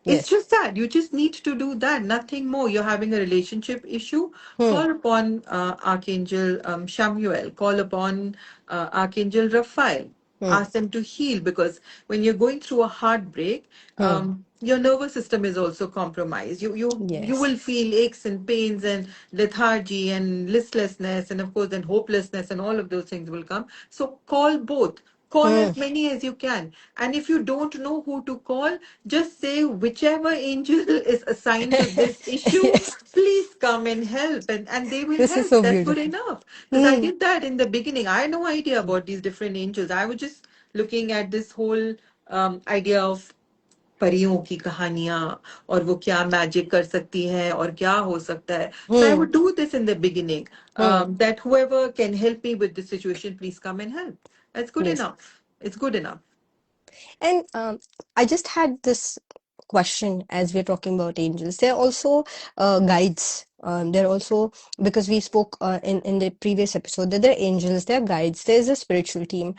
It's yes, just that. You just need to do that, nothing more. You're having a relationship issue, hmm, call upon Archangel Shamuel, call upon Archangel Raphael. hmm, Ask them to heal because when you're going through a heartbreak, hmm, your nervous system is also compromised. You yes, will feel aches and pains and lethargy and listlessness, and of course then hopelessness, and all of those things will come. So call both. Call hmm, as many as you can. And if you don't know who to call, just say whichever angel is assigned to this issue, yes, please come and help. And they will this is help. so That's good beautiful. enough. Because I Hmm, did that in the beginning. I had no idea about these different angels. I was just looking at this whole idea of परियों की कहानियां और वो क्या magic कर सकती हैं और क्या हो सकता है. So I hmm, would do this in the beginning, hmm, that whoever can help me with this situation, please come and help. That's good yes. enough. It's good enough. And I just had this question as we're talking about angels. They're also guides. They're also, because we spoke in the previous episode, that they're angels, they're guides. There's a spiritual team.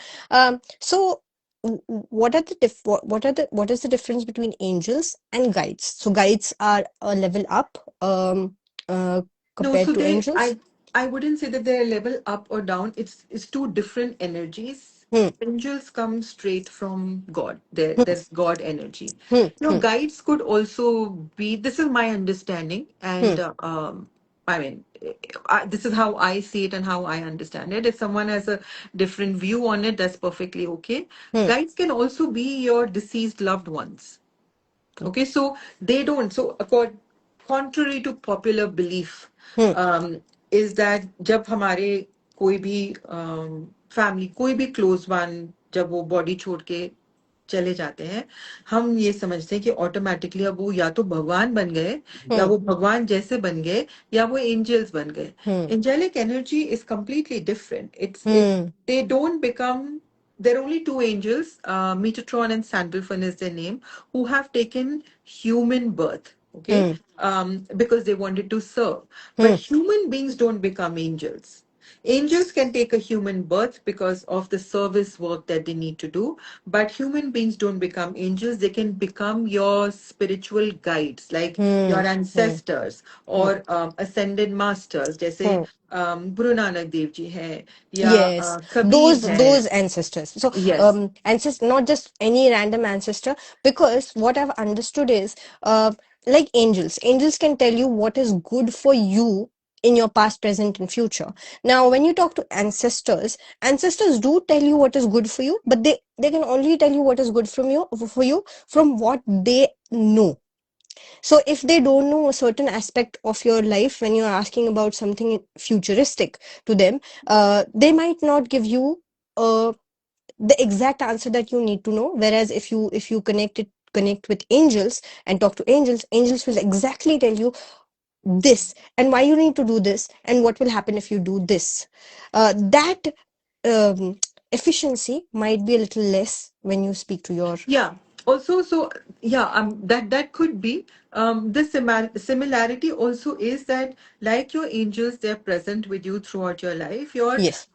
So what are the what is the difference between angels and guides? So guides are a level up uh, No, so compared to angels. I wouldn't say that they're level up or down. It's two different energies. Hmm, Angels come straight from God. hmm, There's God energy. hmm, hmm, Guides could also be. This is my understanding, hmm, and I mean, this is how I see it and how I understand it. If someone has a different view on it, that's perfectly okay. hmm, Guides can also be your deceased loved ones. Okay, so they don't. So, contrary to popular belief, hmm, um, is that जब हमारे कोई भी family कोई भी close one जब वो body छोड़ के चले जाते हैं, हम ये समझते हैं कि ऑटोमेटिकली अब वो या तो भगवान बन गए, या Hmm. वो भगवान जैसे बन गए, या वो एंजल्स बन गए. Hmm. Angelic energy is completely different. It's Hmm. they don't become. There are only two angels, Metatron and Sandalphon is their name, who have taken human birth. Okay, Hmm. because they wanted to serve. But Hmm. human beings don't become angels. Angels can take a human birth because of the service work that they need to do, but human beings don't become angels. They can become your spiritual guides, like your Hmm. Hmm. ancestors Hmm. or ascended masters, जैसे Hmm. Guru Nanak Dev ji हैं या Yes, Kabir those हैं. ancestors. So, Yes. ancestor, not just any random ancestor, because what I've understood is, like angels can tell you what is good for you in your past, present, and future. Now, when you talk to ancestors do tell you what is good for you, but they can only tell you what is good from you for you from what they know. So if they don't know a certain aspect of your life when you're asking about something futuristic to them, they might not give you the exact answer that you need to know. Whereas if you connect with angels and talk to angels, angels will exactly tell you this and why you need to do this and what will happen if you do this. That efficiency might be a little less when you speak to your Yeah. Also, so yeah, that could be. The similarity also is that, like your angels, they're present with you throughout your life. yes,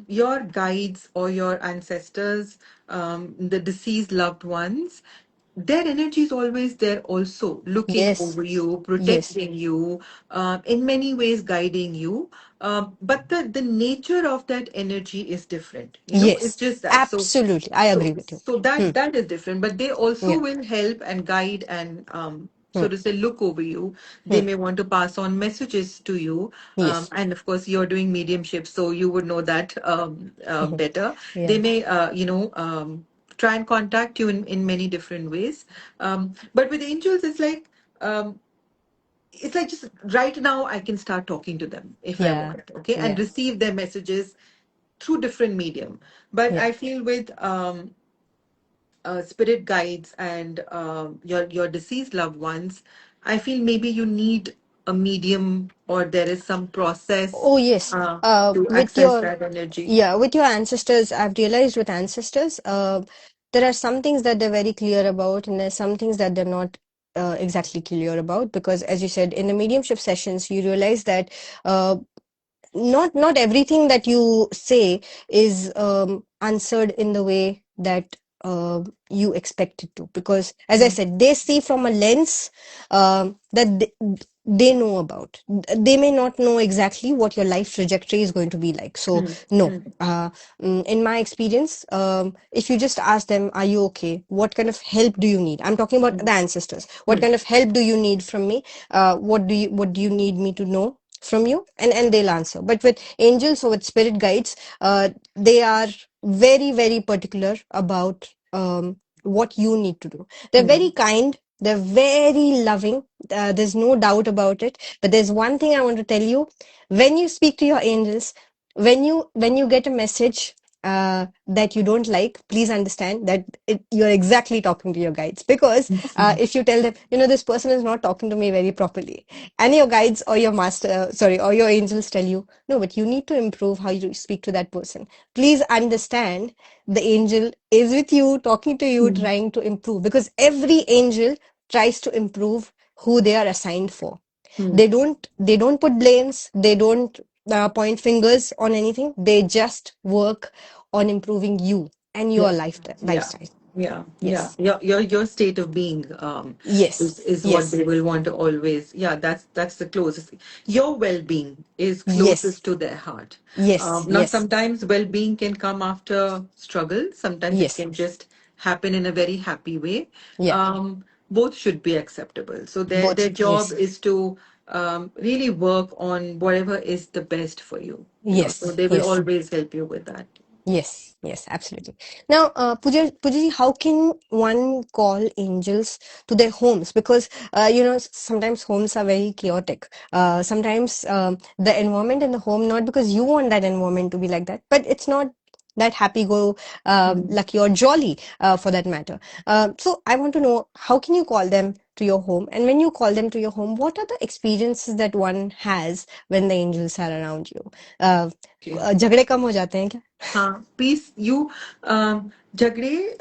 Your guides or your ancestors, the deceased loved ones, their energy is always there, also looking yes, over you, yes, protecting you, in many ways guiding you. But the nature of that energy is different. It's yes, just that. So absolutely. I so, agree with you. so Hmm. that is different, but they also Yeah. will help and guide and Hmm. so to say look over you. They Hmm. may want to pass on messages to you, Yes. and of course you're doing mediumship, so you would know that better. They Yeah. may try and contact you in many different ways. But with angels, um, it's like just right now I can start talking to them if I Yeah. want, okay, and Yeah. receive their messages through different medium. But Yeah. I feel with spirit guides and your deceased loved ones, I feel maybe you need a medium, or there is some process Oh, yes. to With access your that energy. Yeah, with your ancestors, I've realized with ancestors, there are some things that they're very clear about, and there's some things that they're not exactly clear about. Because, as you said, in the mediumship sessions, you realize that uh, not everything that you say is answered in the way that you expect it to, because as I Mm, said, they see from a lens that they know about. They may not know exactly what your life trajectory is going to be like. So mm, no, mm, in my experience, if you just ask them, are you okay, what kind of help do you need, I'm talking about mm, the ancestors, what mm, kind of help do you need from me, what do you need me to know from you, and they'll answer. But with angels or with spirit guides, they are very very particular about what you need to do. They're very mm, kind, they're very loving, there's no doubt about it. But there's one thing I want to tell you: when you speak to your angels, when you get a message that you don't like, please understand that you're exactly talking to your guides. Because if you tell them, this person is not talking to me very properly, and your guides or your master, sorry, or your angels tell you, no, but you need to improve how you speak to that person, please understand the angel is with you, talking to you, mm, trying to improve, because every angel tries to improve who they are assigned for. mm. They don't put blames, they don't point fingers on anything, they just work on improving you and your Yeah, yeah, lifestyle. yeah. Yes, Your state of being yes, is what yes, they will want to always. Yeah, that's the closest. Your well-being is yes, closest to their heart. yes, Now, yes, sometimes well-being can come after struggle. Sometimes it yes. can just happen in a very happy way. Yeah, Both should be acceptable. So their both. job Yes, is to really work on whatever is the best for you. So yes, they will yes, always help you with that. yes, yes, absolutely. Now, Pooja, how can one call angels to their homes? Because sometimes homes are very chaotic. Sometimes the environment in the home, not because you want that environment to be like that, but it's not. that happy go Hmm. lucky or jolly for that matter. So I want to know, how can you call them to your home, and when you call them to your home, what are the experiences that one has when the angels are around you? uh, Okay. झगड़े कम हो जाते हैं क्या? हाँ, piece you झगड़े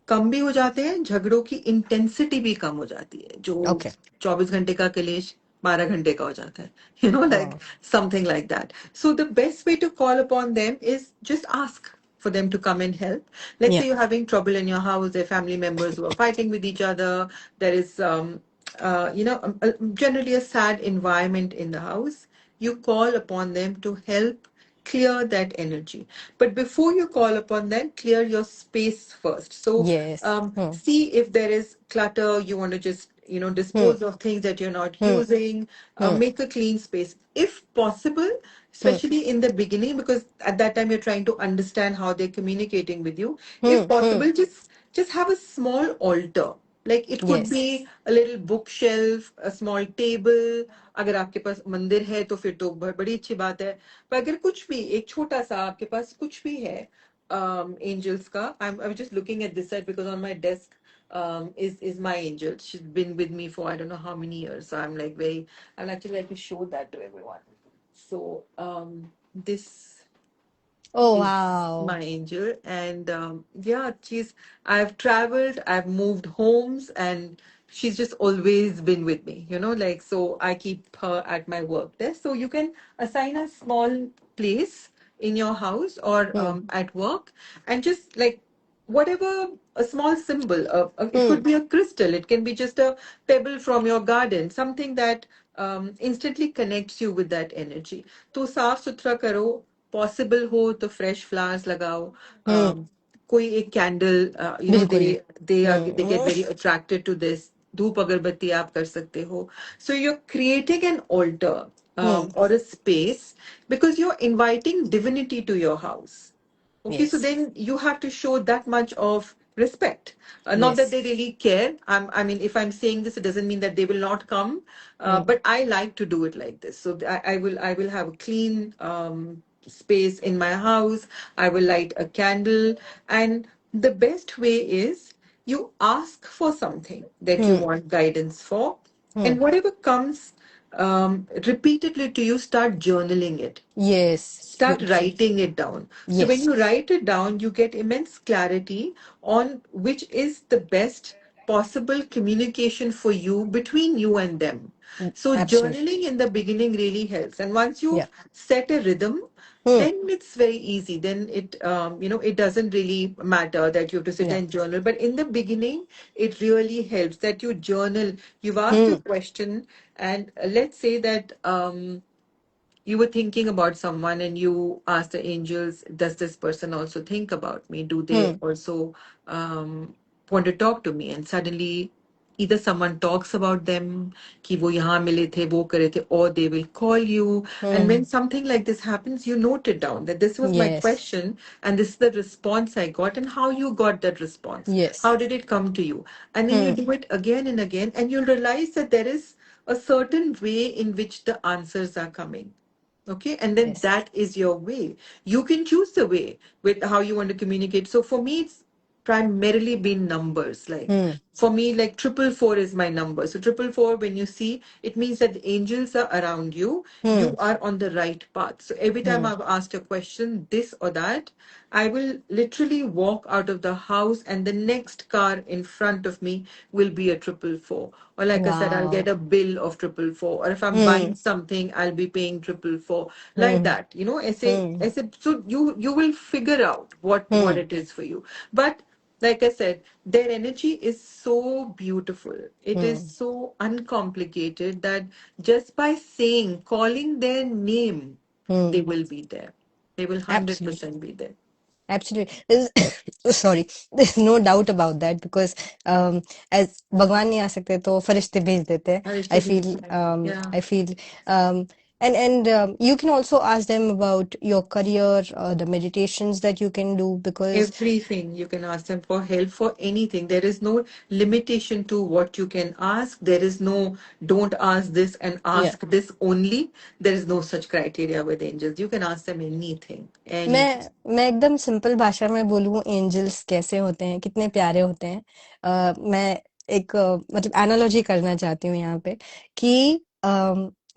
कम भी हो जाते हैं, झगड़ों की इंटेंसिटी भी कम हो जाती है, जो Okay. 24 घंटे का कलेश 12 घंटे का हो जाता है, like Wow. Something like that. So the best way to call upon them is just ask for them to come and help. Let's say Yeah. you're having trouble in your house, there are family members who are fighting with each other, there is generally a sad environment in the house. You call upon them to help clear that energy. But before you call upon them, clear your space first. So Yes. Hmm. see if there is clutter, you want to just Hmm. dispose of things that you're not Hmm. using, Hmm. make a clean space if possible, Hmm. especially in the beginning, because at that time you're trying to understand how they're communicating with you. Hmm. If Hmm. possible, just have a small altar. Like it could Yes. be a little bookshelf, a small table. अगर आपके पास मंदिर है तो फिर तो बड़ी अच्छी बात है. पर अगर कुछ भी एक छोटा सा आपके पास कुछ भी है angels का, I was just looking at this side because on my desk is my angel. She's been with me for I don't know how many years. So I'm like I'd actually like to show that to everyone. So this Oh, is wow. my angel, and yeah, I've traveled, I've moved homes, and she's just always been with me, like, so I keep her at my work desk. So you can assign a small place in your house or Hmm. at work, and just like whatever, a small symbol, it Hmm. could be a crystal, it can be just a pebble from your garden, something that instantly connects you with that energy. तो साफ सुथरा करो, possible हो तो fresh flowers लगाओ. Hmm. कोई एक candle, बिल्कुल. They get Hmm. Very attracted to this. धूप अगरबत्ती आप कर सकते हो. So you are creating an Hmm. Altar or a space, because you're inviting divinity to your house. Okay, so Yes. then you have to show that much of respect. Not that Yes. they really care. I mean, if I'm saying this, it doesn't mean that they will not come. Hmm. But I like to do it like this. So I will have a clean space in my house. I will light a candle, and the best way is you ask for something that you Hmm. want guidance for, Hmm. and whatever comes repeatedly to you, start journaling it, Yes. start writing it down. So when Yes. you write it down, you get immense clarity on which is the best possible communication for you, between you and them. So Absolutely. journaling in the beginning really helps, and once Yeah. you've set a rhythm, Hmm. then it's very easy. Then it doesn't really matter that you have to sit Yeah. and journal. But in the beginning, it really helps that you journal. You've asked Hmm. your question, and let's say that you were thinking about someone and you asked the angels, does this person also think about me? Do they Hmm. also want to talk to me? And suddenly, either someone talks about them, कि वो यहाँ मिले थे, वो करे थे, or they will call you. And Hmm. when something like this happens, you note it down that this was my Yes. question and this is the response I got, and how you got that response. Yes. How did it come to you? And then you Hmm. do it again and again, and you'll realize that there is a certain way in which the answers are coming. Okay, and then Yes. that is your way. You can choose the way with how you want to communicate. So for me, it's primarily been numbers. Like Hmm. for me, like 444 is my number. So 444, when you see, it means that the angels are around you. Hmm. You are on the right path. So every time Hmm. I've asked a question, this or that, I will literally walk out of the house, and the next car in front of me will be a 444. Or like I said, I'll Wow. get a bill of 444. Or if I'm Hmm. buying something, I'll be paying 444. Like Hmm. that, Hmm. so you will figure out what Hmm. it is for you. But like I said, their energy is so beautiful. It is Hmm. so uncomplicated that just by saying, calling their name, Hmm. they will be there. They will Absolutely. 100% be there. Absolutely. Sorry. There's no doubt about that because as भगवान नहीं आ सकते तो फरिश्ते भेज देते हैं. I Harishta feel Bhushan. Yeah. I feel um And you can also ask them about your career, the meditations that you can do, because Everything you can ask them for help for anything. There is no limitation to what you can ask. There is no don't ask this and yeah. ask this only. There is no such criteria with angels. You can ask them anything, anything. मैं एकदम simple भाषा में बोलूँ angels कैसे होते हैं, कितने प्यारे होते हैं। मैं एक मतलब एनालॉजी करना चाहती हूँ यहाँ पे कि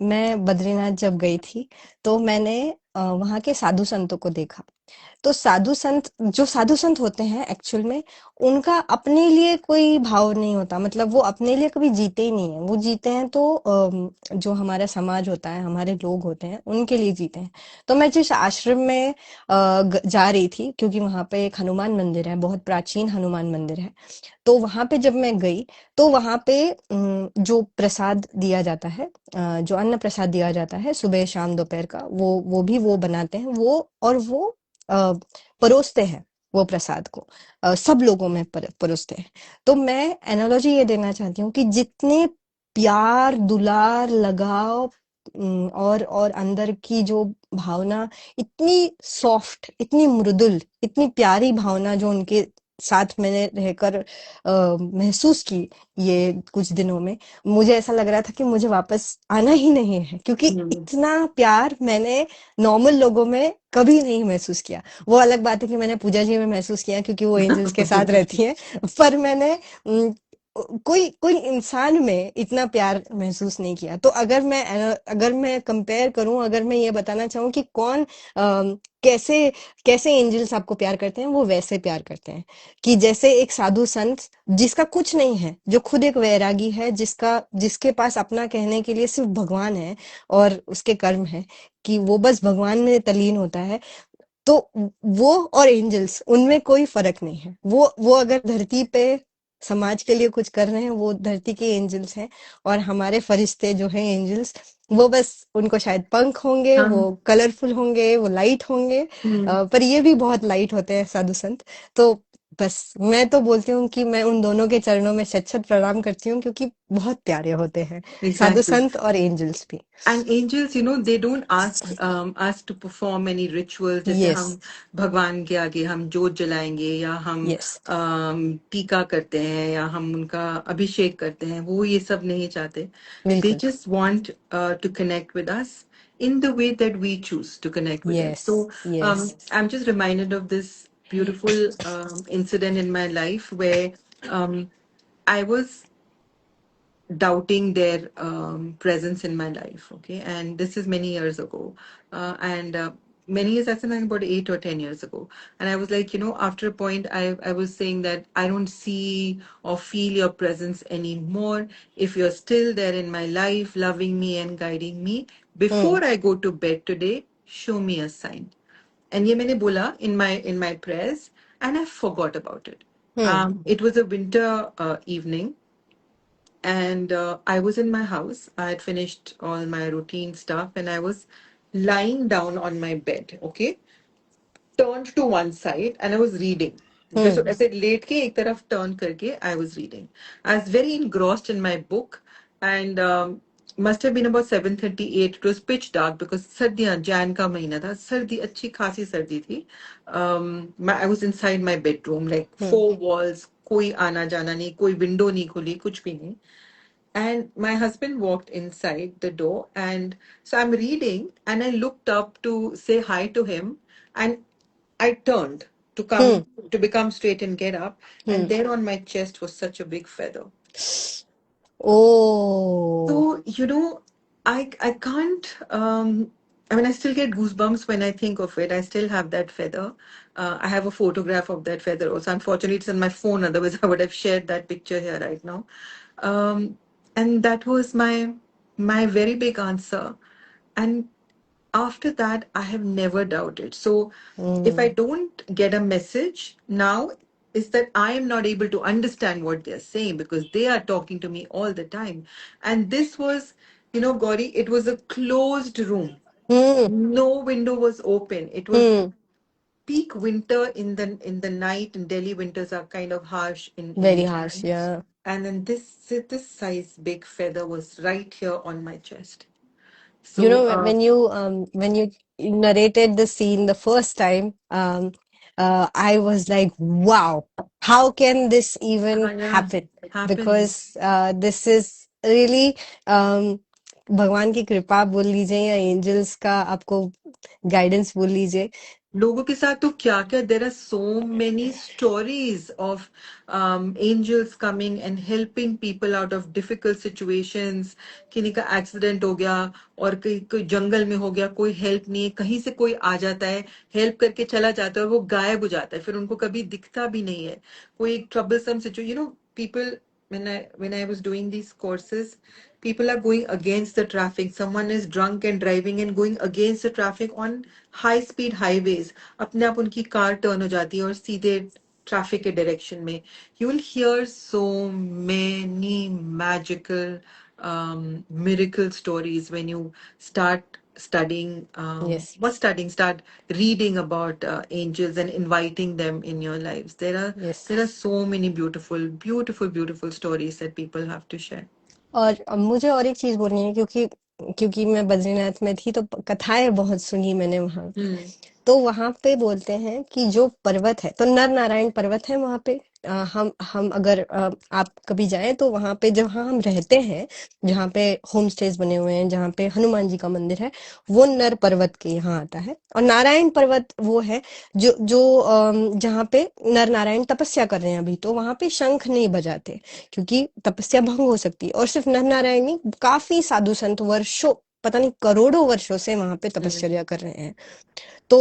मैं बद्रीनाथ जब गई थी तो मैंने वहाँ के साधु संतों को देखा। तो साधु संत होते हैं एक्चुअल में, उनका अपने लिए कोई भाव नहीं होता, मतलब वो अपने लिए कभी जीते ही नहीं है। वो जीते हैं तो जो हमारा समाज होता है, हमारे लोग होते हैं, उनके लिए जीते हैं। तो मैं जिस आश्रम में जा रही थी, क्योंकि वहां पे एक हनुमान मंदिर है, बहुत प्राचीन हनुमान मंदिर है, तो वहां पे जब मैं गई तो वहां पे जो प्रसाद दिया जाता है, जो अन्न प्रसाद दिया जाता है सुबह शाम दोपहर का, वो भी वो बनाते हैं, वो अ, परोसते हैं वो प्रसाद को, सब लोगों में परोसते हैं। तो मैं एनालॉजी ये देना चाहती हूँ कि जितने प्यार दुलार लगाव और अंदर की जो भावना, इतनी सॉफ्ट, इतनी मृदुल, इतनी प्यारी भावना जो उनके साथ मैंने रहकर महसूस की ये कुछ दिनों में, मुझे ऐसा लग रहा था कि मुझे वापस आना ही नहीं है, क्योंकि हम्म। इतना प्यार मैंने नॉर्मल लोगों में कभी नहीं महसूस किया। वो अलग बात है कि मैंने पूजा जी में महसूस किया क्योंकि वो एंजल्स के साथ रहती हैं, पर मैंने कोई कोई इंसान में इतना प्यार महसूस नहीं किया। तो अगर मैं कंपेयर करूं, अगर मैं ये बताना चाहूँ कि कौन कैसे कैसे एंजल्स आपको प्यार करते हैं, वो वैसे प्यार करते हैं कि जैसे एक साधु संत जिसका कुछ नहीं है, जो खुद एक वैरागी है, जिसके पास अपना कहने के लिए सिर्फ भगवान है और उसके कर्म है, कि वो बस भगवान में तल्लीन होता है। तो वो और एंजल्स, उनमें कोई फर्क नहीं है। वो अगर धरती पे समाज के लिए कुछ कर रहे हैं, वो धरती के एंजल्स हैं। और हमारे फरिश्ते जो हैं एंजल्स, वो बस उनको शायद पंख होंगे, वो हाँ। कलरफुल होंगे, वो लाइट होंगे, हम्म। पर ये भी बहुत लाइट होते हैं साधु संत। तो बस मैं तो बोलती हूँ कि मैं उन दोनों के चरणों में शत शत प्रणाम करती हूँ, क्योंकि बहुत प्यारे होते हैं साधु Exactly. संत और एंजल्स भी। And angels, they don't ask us to perform any rituals. जैसे यस, हम भगवान के आगे हम जोत जलाएंगे या हम यस, टीका करते हैं या हम उनका अभिषेक करते हैं, वो ये सब नहीं चाहते. They बिल्कुल। just want to connect with us in the way that we choose to connect with us. Yes, So yes. I'm just reminded of this beautiful incident in my life where I was doubting their presence in my life. Okay, and this is many years ago, and many years, that's like about 8 or 10 years ago. And I was like, after a point, I was saying that I don't see or feel your presence anymore. If you're still there in my life, loving me and guiding me, hmm, before I go to bed today, show me a sign. And ye maine bola in my prayers, and I forgot about it. Hmm, It was a winter evening, and I was in my house. I had finished all my routine stuff, and I was lying down on my bed, okay, turned to one side, and I was reading. Just हुँ, ऐसे late के एक तरफ turn करके I was reading. I was very engrossed in my book, and must have been about 7:38. It was pitch dark because सर्दियाँ जैन का महीना था, सर्दी अच्छी खासी सर्दी थी. I was inside my bedroom, like hmm, four walls, कोई आना जाना नहीं, कोई विंडो नहीं खुली, कुछ भी नहीं. And my husband walked inside the door, and so I'm reading, and I looked up to say hi to him, and I turned to hmm, come to become straight and get up, and hmm. there on my chest was such a big feather. Oh! So, I can't. I mean, I still get goosebumps when I think of it. I still have that feather. I have a photograph of that feather also. Unfortunately, it's on my phone. Otherwise, I would have shared that picture here right now. Um, and that was my very big answer. And after that, I have never doubted. So if I hmm, don't get a message now, is that I am not able to understand what they're saying because they are talking to me all the time. And this was, Gauri, it was a closed room. Hmm, No window was open. It was hmm. peak winter in the night, and Delhi winters are kind of harsh in very harsh, evening. या And then this size big feather was right here on my chest. You So, know, when you narrated the scene the first time, I was like, wow, how can this even yeah, happen? happens. Because this is really भगवान की कृपा बोल लीजिए या angels का आपको guidance बोल लीजिए. लोगों के साथ तो क्या क्या, there are so many stories of angels coming and helping people out of difficult situations. किन्हीं का एक्सीडेंट हो गया और कोई कोई जंगल में हो गया, कोई हेल्प नहीं है, कहीं से कोई आ जाता है, हेल्प करके चला जाता है और वो गायब हो जाता है, फिर उनको कभी दिखता भी नहीं है. कोई troublesome situation, people, when I was doing these courses, people are going against the traffic. Someone is drunk and driving and going against the traffic on high speed highways. अपने आप उनकी कार टर्न हो जाती है और सीधे traffic के direction में. You will hear so many magical miracle stories when you start studying, Yes, start reading about angels and inviting them in your lives. There are yes. there are so many beautiful, beautiful, beautiful stories that people have to share. और मुझे और एक चीज बोलनी है, क्योंकि क्योंकि मैं बद्रीनाथ में थी तो कथाएं बहुत सुनी मैंने वहां. Hmm. तो वहां पे बोलते हैं कि जो पर्वत है तो नर नारायण पर्वत है वहां पे. हम अगर आप कभी जाएं तो वहां पे जहाँ हम रहते हैं, जहाँ पे होम स्टेज बने हुए हैं, जहाँ पे हनुमान जी का मंदिर है, वो नर पर्वत के यहाँ आता है. और नारायण पर्वत वो है जो जो जहाँ पे नर नारायण तपस्या कर रहे हैं. अभी तो वहां पे शंख नहीं बजाते क्योंकि तपस्या भंग हो सकती है. और सिर्फ नर नारायण नहीं, काफी साधु संत वर्षों, पता नहीं करोड़ों वर्षों से वहां पे Hmm. तपस्या कर रहे हैं. तो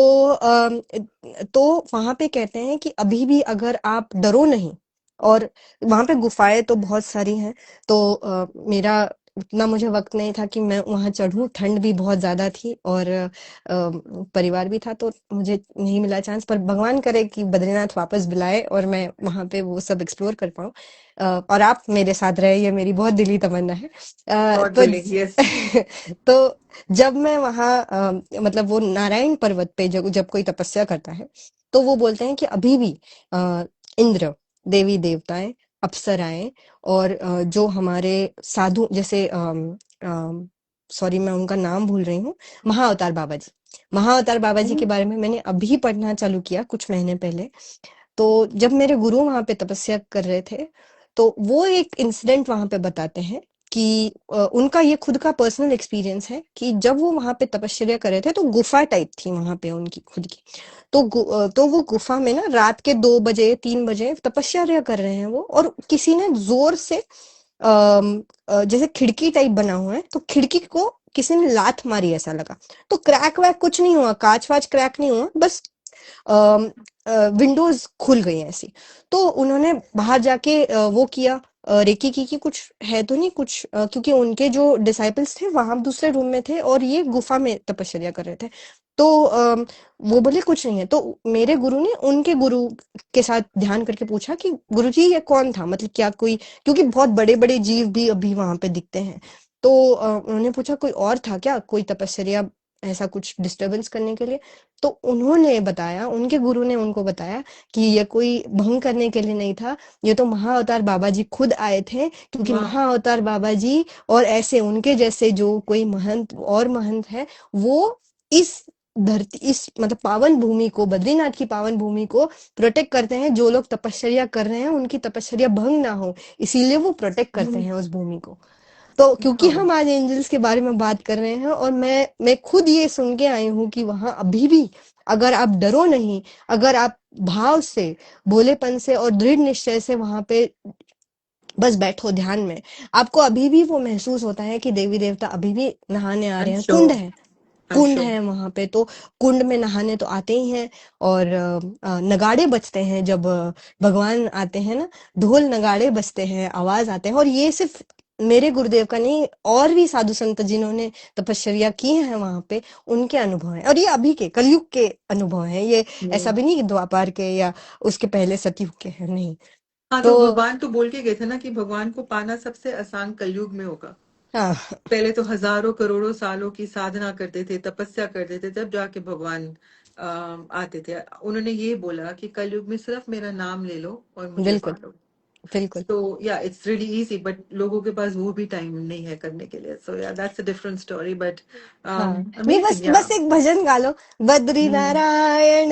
तो वहां पे कहते हैं कि अभी भी अगर आप डरो नहीं, और वहां पे गुफाएं तो बहुत सारी हैं. तो मेरा उतना मुझे वक्त नहीं था कि मैं वहां चढ़ूं, ठंड भी बहुत ज्यादा थी और परिवार भी था, तो मुझे नहीं मिला चांस. पर भगवान करे कि बद्रीनाथ वापस बुलाए और मैं वहां पे वो सब एक्सप्लोर कर पाऊं, और आप मेरे साथ रहे, ये मेरी बहुत दिली तमन्ना है. God तो willing, yes. तो जब मैं वहां मतलब वो नारायण पर्वत पे जब जब कोई तपस्या करता है, तो वो बोलते हैं कि अभी भी अ, इंद्र, देवी देवताएं, अप्सराएं और जो हमारे साधु जैसे सॉरी मैं उनका नाम भूल रही हूँ, महाअवतार बाबा जी. महाअवतार बाबा जी के बारे में मैंने अभी पढ़ना चालू किया कुछ महीने पहले. तो जब मेरे गुरु वहां पे तपस्या कर रहे थे, तो वो एक इंसिडेंट वहां पे बताते हैं कि उनका ये खुद का पर्सनल एक्सपीरियंस है कि जब वो वहां पे तपस्या कर रहे थे तो गुफा टाइप थी वहां पे उनकी खुद की. तो तो वो गुफा में ना रात के 2 बजे 3 बजे तपस्या कर रहे हैं वो, और किसी ने जोर से जैसे खिड़की टाइप बना हुआ है तो खिड़की को किसी ने लात मारी ऐसा लगा. तो क्रैक वैक कुछ नहीं हुआ, कांच वाच क्रैक नहीं हुआ, बस विंडोज खुल गई ऐसी. तो उन्होंने बाहर जाके वो किया, रेकी की कि कुछ है तो नहीं कुछ, क्योंकि उनके जो डिसाइपल्स थे वहां दूसरे रूम में थे और ये गुफा में तपस्या कर रहे थे. तो वो बोले कुछ नहीं है. तो मेरे गुरु ने उनके गुरु के साथ ध्यान करके पूछा कि गुरुजी ये कौन था, मतलब क्या कोई, क्योंकि बहुत बड़े बड़े जीव भी अभी वहां पे दिखते हैं. तो उन्होंने पूछा कोई और था क्या, कोई तपस्या ऐसा कुछ डिस्टरबेंस करने के लिए. तो उन्होंने बताया, उनके गुरु ने उनको बताया कि ये कोई भंग करने के लिए नहीं था, ये तो महाअवतार बाबा जी खुद आए थे, क्योंकि Wow. महाअवतार बाबा जी और ऐसे उनके जैसे जो कोई महंत और महंत है, वो इस धरती, इस मतलब पावन भूमि को, बद्रीनाथ की पावन भूमि को प्रोटेक्ट करते हैं. जो लोग तपस्या कर रहे हैं उनकी तपस्या भंग ना हो, इसीलिए वो प्रोटेक्ट करते हैं उस भूमि को. तो क्योंकि Wow. हम आज एंजल्स के बारे में बात कर रहे हैं और मैं खुद ये सुन के आई हूँ कि वहां अभी भी अगर आप डरो नहीं, अगर आप भाव से, भोलेपन से और दृढ़ निश्चय से वहां पे बस बैठो ध्यान में, आपको अभी भी वो महसूस होता है कि देवी देवता अभी भी नहाने आ रहे I'm हैं. कुंड sure. है, I'm कुंड sure. है वहां पे, तो कुंड में नहाने तो आते ही हैं. और नगाड़े बजते हैं जब भगवान आते हैं ना, ढोल नगाड़े बजते हैं, आवाज आते हैं. और ये सिर्फ मेरे गुरुदेव का नहीं, और भी साधु संत जिन्होंने तपस्या की है वहां पे, उनके अनुभव हैं. और ये अभी के कलयुग के अनुभव हैं ये, ऐसा Hmm. भी नहीं कि द्वापर के या उसके पहले सतयुग के हैं, नहीं. हाँ, तो तो भगवान तो बोल के गए थे ना कि भगवान को पाना सबसे आसान कलयुग में होगा. हाँ, पहले तो हजारों करोड़ों सालों की साधना करते थे, तपस्या करते थे, तब जाके भगवान आते थे. उन्होंने ये बोला कि कलयुग में सिर्फ मेरा नाम ले लो और मुझे बिल्कुल. पालो. बिल्कुल। So yeah, it's really easy, but लोगों के पास वो भी time नहीं है करने के लिए. So yeah, that's a different story, but हाँ, नहीं, बस amazing, yeah. बस एक भजन गा लो, बद्री Hmm. नारायण,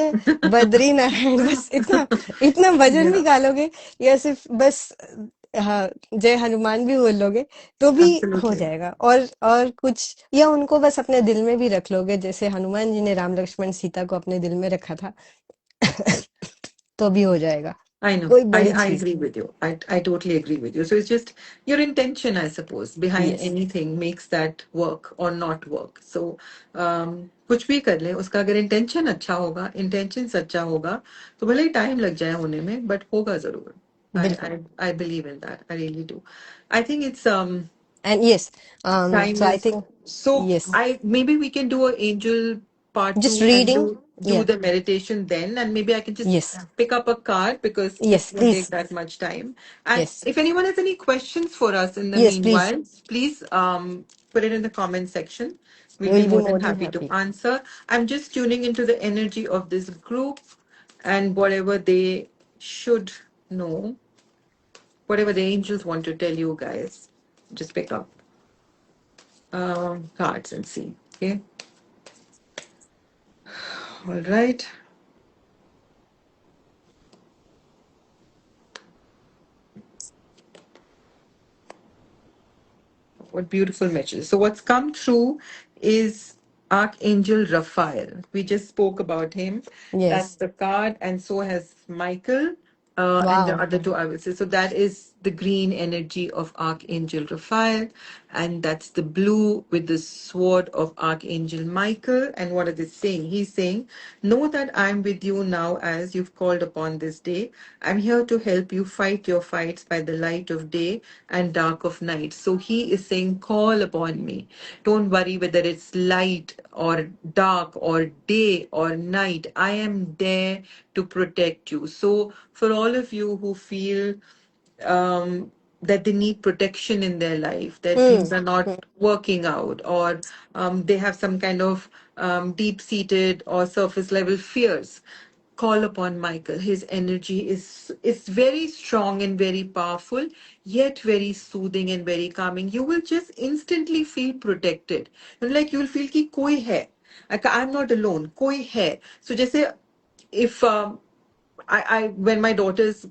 बद्री नारायण, बस इतना, इतना भजन भी Yeah, गा लोगे, या सिर्फ बस, हाँ, जय हनुमान भी बोल लोगे, तो भी हो absolutely. जाएगा। और कुछ, या उनको बस अपने दिल में भी रख लोगे, जैसे हनुमान जी ने राम लक्ष्मण सीता को अपने दिल में रखा था, तो भी हो जाएगा। I know. कोई I, बड़ी I चीज agree with you. I totally agree with you. So it's just your intention, I suppose, नहीं। behind yes, anything makes that work or not work. So कुछ भी कर ले, उसका अगर इंटेंशन अच्छा होगा, इंटेंशन सच्चा होगा, तो भले ही टाइम लग जाए होने में, बट होगा जरूर. I बिल्कुल। I believe in that. I really do. I think it's and yes, time so I is think, so yes, I maybe we can do a angel part just 2 and reading, do या, the meditation then, and maybe I can just yes, pick up a card because it yes won't take please, that much time. And yes, if anyone has any questions for us in the yes please, meanwhile, please put it in the comment section. We'll be will be more than more than happy to happy. answer. I'm just tuning into the energy of this group and whatever they should know, whatever the angels want to tell you guys. Just pick up cards and see. Okay. All right. What beautiful messages. So what's come through is Archangel Raphael. We just spoke about him. Yes, That's the card, and so has Michael. And the wow, other two I will say. So that is the green energy of Archangel Raphael, and that's the blue with the sword of Archangel Michael. And what are they saying? He's saying, know that I'm with you now as you've called upon this day. I'm here to help you fight your fights by the light of day and dark of night. So he is saying, call upon me. Don't worry whether it's light or dark or day or night. I am there to protect you. So for all of you who feel that they need protection in their life, that things are not working out, or they have some kind of deep-seated or surface-level fears, call upon Michael. His energy is very strong and very powerful, yet very soothing and very calming. You will just instantly feel protected. Like you'll feel कि कोई है. Like I'm not alone. कोई है. So जैसे if I when my daughters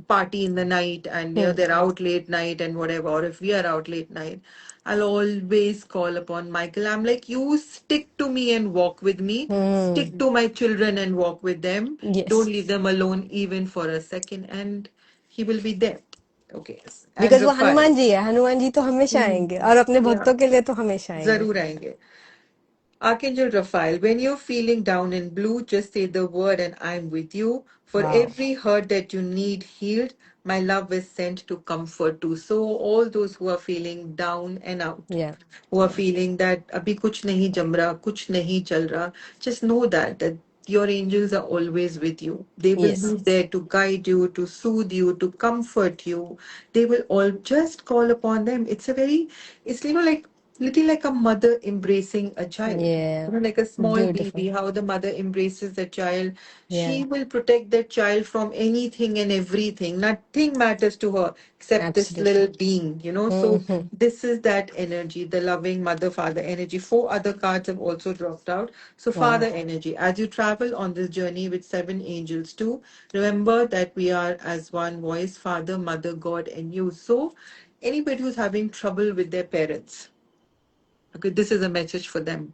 party in the night and they're out late night and whatever, or if we are out late night, I'll always call upon Michael. I'm like, you stick to me and walk with me. Stick to my children and walk with them. Yes, Don't leave them alone even for a second, and he will be there. Okay. Yes. And because वो Raphael. Hanuman ji है, हनुमान जी तो हमेशा आएंगे, और अपने Yeah. भक्तों के लिए तो हमेशा आएंगे। जरूर आएंगे. Archangel Raphael, when you're feeling down and blue, just say the word and I'm with you. For wow, every hurt that you need healed, my love is sent to comfort you. So all those who are feeling down and out, या, who are feeling that abhi kuch nahi jam raha, kuch nahi chal raha, just know that your angels are always with you. They will yes, be there to guide you, to soothe you, to comfort you. They will all just call upon them. It's like little like a mother embracing a child. या, Like a small beautiful, baby, how the mother embraces the child. या, She will protect that child from anything and everything. Nothing matters to her except this absolutely, little being. So this is that energy, the loving mother father energy. Four other cards have also dropped out. So wow, father energy. As you travel on this journey with seven angels too, remember that we are as one voice, Father, Mother, God, and you. So anybody who's having trouble with their parents, okay, this is a message for them.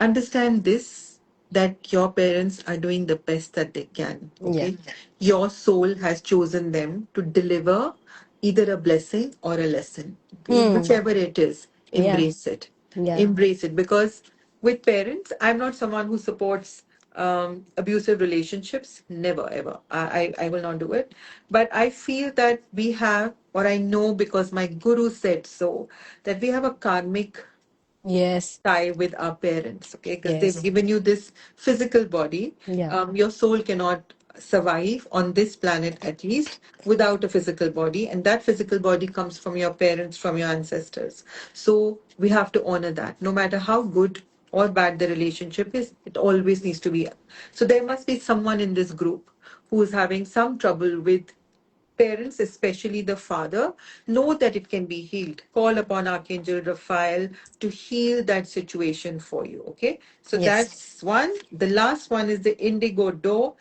Understand this, that your parents are doing the best that they can. या, Okay. Your soul has chosen them to deliver either a blessing or a lesson. Okay. Whichever it is, या, embrace it. या, Embrace it. Because with parents, I'm not someone who supports abusive relationships. Never, ever. I will not do it. But I feel that we have, or I know because my guru said so, that we have a karmic yes, tie with our parents, okay? Because yes, they've given you this physical body. या, Your soul cannot survive on this planet, at least, without a physical body. And that physical body comes from your parents, from your ancestors. So we have to honor that. No matter how good or bad the relationship is, it always needs to be. So there must be someone in this group who is having some trouble with parents, especially the father, know that it can be healed. Call upon Archangel Raphael to heal that situation for you. Okay. So Yes. that's one. The last one is the indigo door.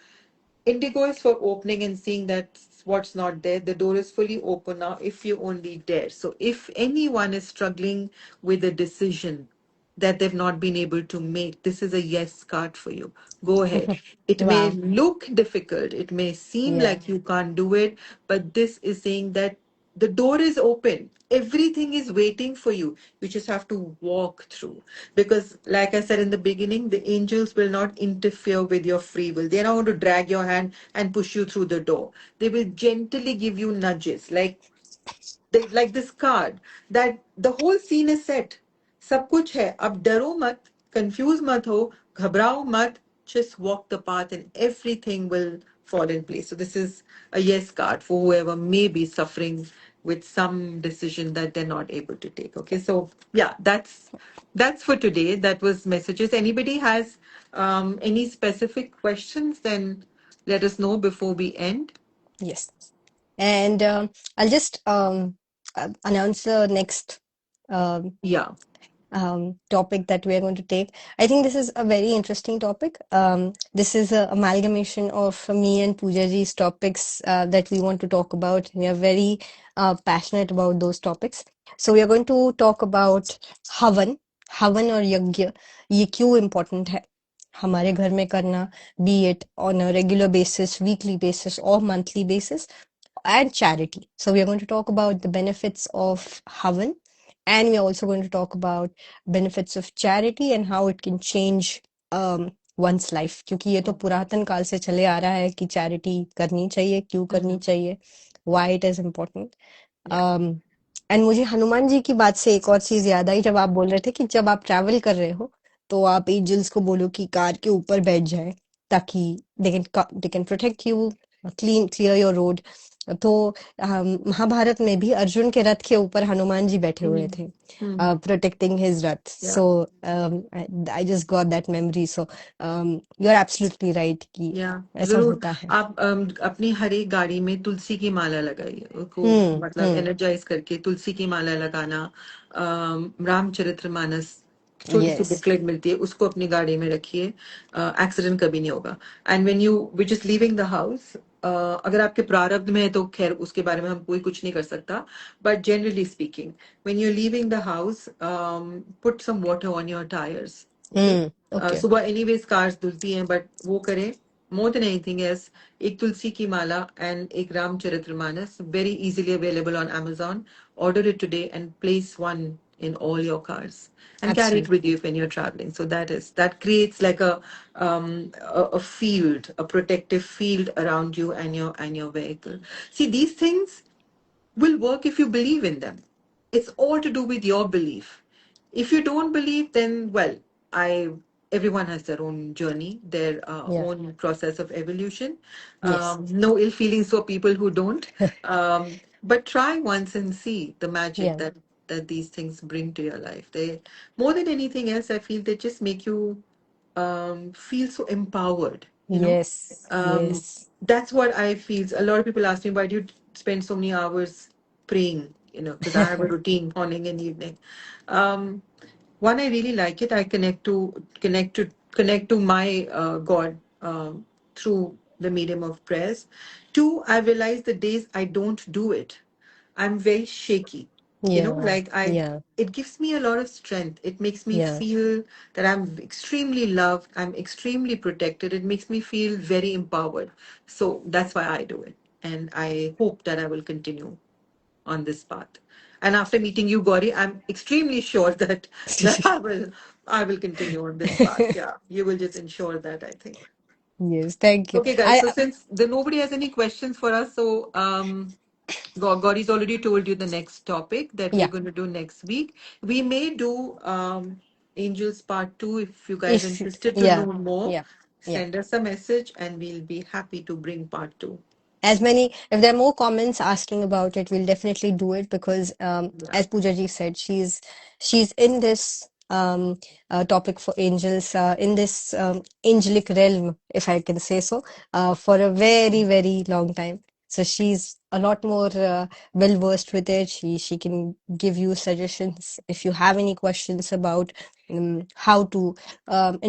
Indigo is for opening and seeing that what's not there. The door is fully open now if you only dare. So if anyone is struggling with a decision that they've not been able to make, this is a yes card for you. Go ahead. It may Wow. look difficult, it may seem Yeah. like you can't do it, but this is saying that the door is open. Everything is waiting for you. You just have to walk through. Because, like I said in the beginning, the angels will not interfere with your free will. They're not going to drag your hand and push you through the door. They will gently give you nudges, like this card, that the whole scene is set. सब कुछ है. अब डरो मत, confuse मत हो, घबराओ मत. Just walk the path and everything will fall in place. So this is a yes card for whoever may be suffering with some decision that they're not able to take. Okay, so yeah, that's for today. That was messages. Anybody has any specific questions? Then let us know before we end. Yes. And I'll just announce the next um, Yeah. topic that we are going to take. I think this is a very interesting topic. This is an amalgamation of me and Pooja ji's topics that we want to talk about. We are very passionate about those topics. So we are going to talk about हवन. हवन और यज्ञ ये क्यों important है हमारे घर में करना, be it on a regular basis, weekly basis, or monthly basis, and charity. So we are going to talk about the benefits of Havan, and we are also going to talk about benefits of charity and how it can change one's life. क्योंकि ये तो पुरातन काल से चले आ रहा है कि charity करनी चाहिए, क्यों करनी Mhm. चाहिए, why it is important. Yeah. And मुझे हनुमान जी की बात से एक और चीज याद आई जब आप बोल रहे थे कि जब आप ट्रैवल कर रहे हो तो आप एंजल्स को बोलो कि कार के ऊपर बैठ जाए ताकि they can protect you clear your road तो महाभारत में भी अर्जुन के रथ के ऊपर हनुमान जी बैठे हुए Mhm. थे Mhm. Protecting his rath Yeah. So I just got that memory so you are absolutely right कि या ऐसा जरूर. होता है आप अपनी हर एक गाड़ी में तुलसी की माला लगाइए, उसको मतलब हम्म एनर्जाइज करके तुलसी की माला लगाना. रामचरितमानस छोटी सी यस बुकलेट मिलती है, उसको अपनी गाड़ी में रखिए. एक्सीडेंट कभी नहीं होगा. And when you which is leaving the house, अगर आपके प्रारब्ध में है तो खैर उसके बारे में हम कोई कुछ नहीं कर सकता. But generally speaking, when you leaving the house, put some water on your tyres. Okay. Okay सुबह एनीवेज कार्स धुलती हैं, बट वो करें. मोर देन एनीथिंग एल्स, एक तुलसी की माला एंड एक Ramcharitmanas, very easily available on Amazon. Order it today and place one in all your cars and carry it with absolutely you when you're traveling. So that creates like a field, a protective field around you and your vehicle. See, these things will work if you believe in them. It's all to do with your belief. If you don't believe, then well, I everyone has their own journey, their या own process of evolution. Yes No ill feelings for people who don't. But try once and see the magic या that these things bring to your life. They, more than anything else, I feel they just make you feel so empowered. Yes Um, yes that's what I feel. A lot of people ask me, why do you spend so many hours praying? Because I have a routine morning and evening. Um, one, I really like it. I connect to my God through the medium of prayers. Two, I realize the days I don't do it, I'm very shaky. या Like या it gives me a lot of strength. It makes me या feel that I'm extremely loved. I'm extremely protected. It makes me feel very empowered. So that's why I do it. And I hope that I will continue on this path. And after meeting you, Gauri, I'm extremely sure that I will continue on this path. Yeah, you will just ensure that, I think. yes thank you Okay, guys. I So since nobody has any questions for us, so Gauri's already told you the next topic that we're yeah going to do next week. We may do Angels Part 2. If you guys are if interested to yeah know more, yeah yeah send us a message and we'll be happy to bring Part 2. as many if there are more comments asking about it we'll definitely do it because Yeah. as Pooja ji said she's in this topic for angels in this angelic realm if I can say so for a very very long time So she's a lot more well versed with it. She can give you suggestions if you have any questions about how to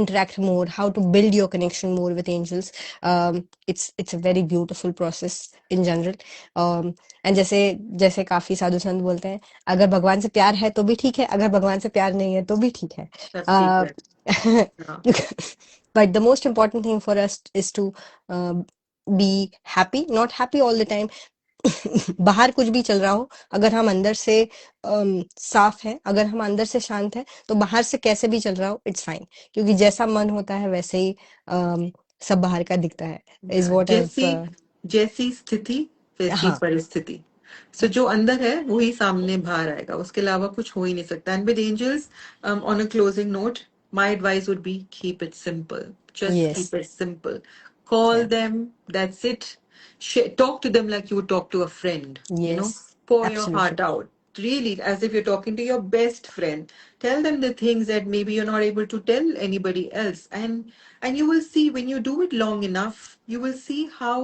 interact more, how to build your connection more with angels. It's a very beautiful process in general. And जैसे जैसे काफी साधु संत बोलते हैं, अगर भगवान से प्यार है तो भी ठीक है, अगर भगवान से प्यार नहीं है तो भी ठीक है. That's secret. Yeah. But the most important thing for us is to be happy, not happy all the time. बाहर कुछ भी चल रहा हो, अगर हम अंदर से साफ है, अगर हम अंदर से शांत है, तो बाहर से कैसे भी चल रहा हो इट्स फाइन, क्योंकि जैसा मन होता है वैसे ही सब बाहर का दिखता है, इज Yeah. व्हाट आई जैसी स्थिति वैसी हाँ परिस्थिति. सो जो अंदर है वही सामने बाहर आएगा, उसके अलावा कुछ हो ही नहीं सकता. And with angels, on a closing note, my advice would be keep it simple. Just yes keep it simple. Call या them, that's it. Talk to them like you would talk to a friend, you know. Yes Pour your absolutely heart out. Really, as if you're talking to your best friend. Tell them the things that maybe you're not able to tell anybody else. And you will see, when you do it long enough, you will see how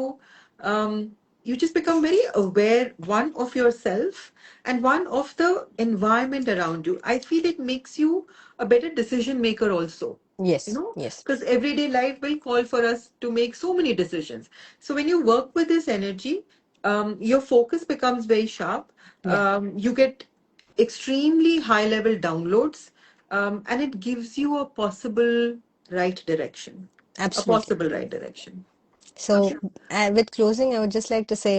you just become very aware, one, of yourself, and one, of the environment around you. I feel it makes you a better decision maker also, yes you know, yes because everyday life will call for us to make so many decisions. So when you work with this energy, your focus becomes very sharp. या You get extremely high level downloads, and it gives you a possible right direction. A absolutely. possible right direction. So, Okay. with closing, I would just like to say,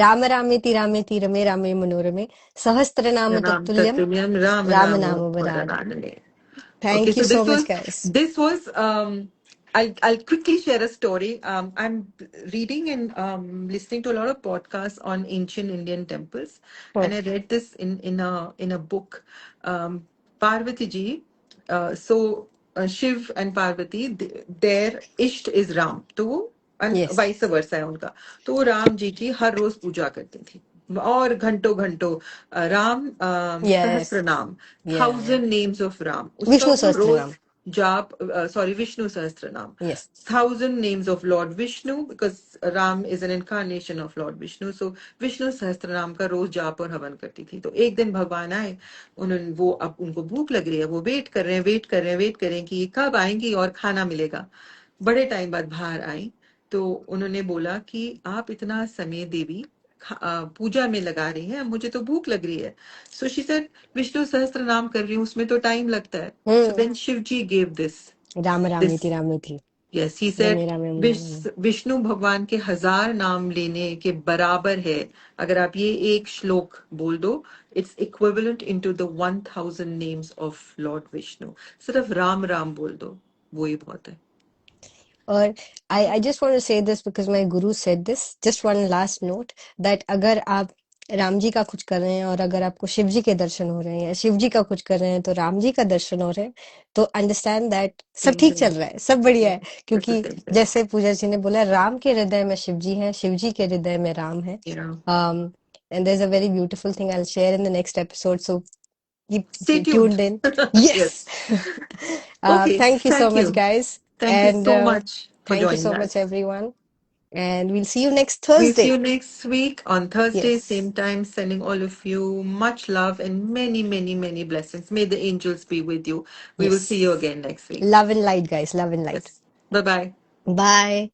Rama Rameti Rame Rame Manorame, Sahasranama Ram Tattulyam, Tatulyam Ram Rama Ramo Nama Varane. Varanane. Okay, Thank you so so this much, was guys. this was I'll quickly share a story. I'm reading and listening to a lot of podcasts on ancient Indian temples, Hmm. and I read this in a book. Parvati ji, Shiv and Parvati, their Isht is Ram. तो वो Yes, vice versa है उनका. तो वो राम जी की हर रोज पूजा करती थी, और घंटों घंटों राम yes, सहस्त्र नाम, yeah. 1,000 names of Ram, उसका Vishnu वो रोज Sahasranam. जाप, सॉरी, विष्णु सहस्त्र नाम, Yes, 1,000 names of Lord Vishnu, because Ram is an incarnation of Lord Vishnu. So Vishnu सहस्त्र नाम का रोज जाप और हवन करती थी. तो एक दिन भगवान आए, उन्होंने वो, अब उनको भूख लग रही है, वो वेट कर रहे हैं, वेट कर रहे हैं कि ये कब आएंगी और खाना मिलेगा. बड़े टाइम बाद बाहर आई, तो उन्होंने बोला कि आप इतना समय देवी पूजा में लगा रही हैं, मुझे तो भूख लग रही है. सो शी सेड, विष्णु सहस्त्र नाम कर रही हूँ, उसमें तो टाइम लगता है. So then Shiv ji gave Rama this Rameti Rameti. Yes, he said, Rame Rame Manorame. Vishnu भगवान के 1,000 नाम लेने के बराबर है. अगर आप ये एक श्लोक बोल दो, its equivalent into the 1,000 names of Lord Vishnu. सिर्फ राम राम बोल दो, वो ही बहुत है. और I just want to say this because my guru said this. Just one last note that अगर आप राम जी का कुछ कर रहे हैं और अगर आपको शिव जी के दर्शन हो रहे हैं या शिव जी का कुछ कर रहे हैं तो राम जी का दर्शन हो रहे हैं, तो अंडरस्टैंड दैट सब सेम ठीक चल थिंग. रहा है, सब बढ़िया है, इट्स द क्योंकि सेम थिंग. जैसे पूजा जी ने बोला, राम के हृदय में शिव जी हैं, शिव जी के हृदय में राम है. You know, And there's a very beautiful thing I'll share in the next episode, so keep stay tuned. tuned in. Yes. Yes. Okay, Thank you so thank much, you. guys. Thank you And so much for thank you joining so much, us. everyone. And we'll see you next We'll see Thursday. you next week on Thursday, Yes. same time, sending all of you much love and many, many, many blessings. May the angels be with you. We will see you Yes. again next week. Love and light, guys. Love and light. Yes. Bye bye. Bye.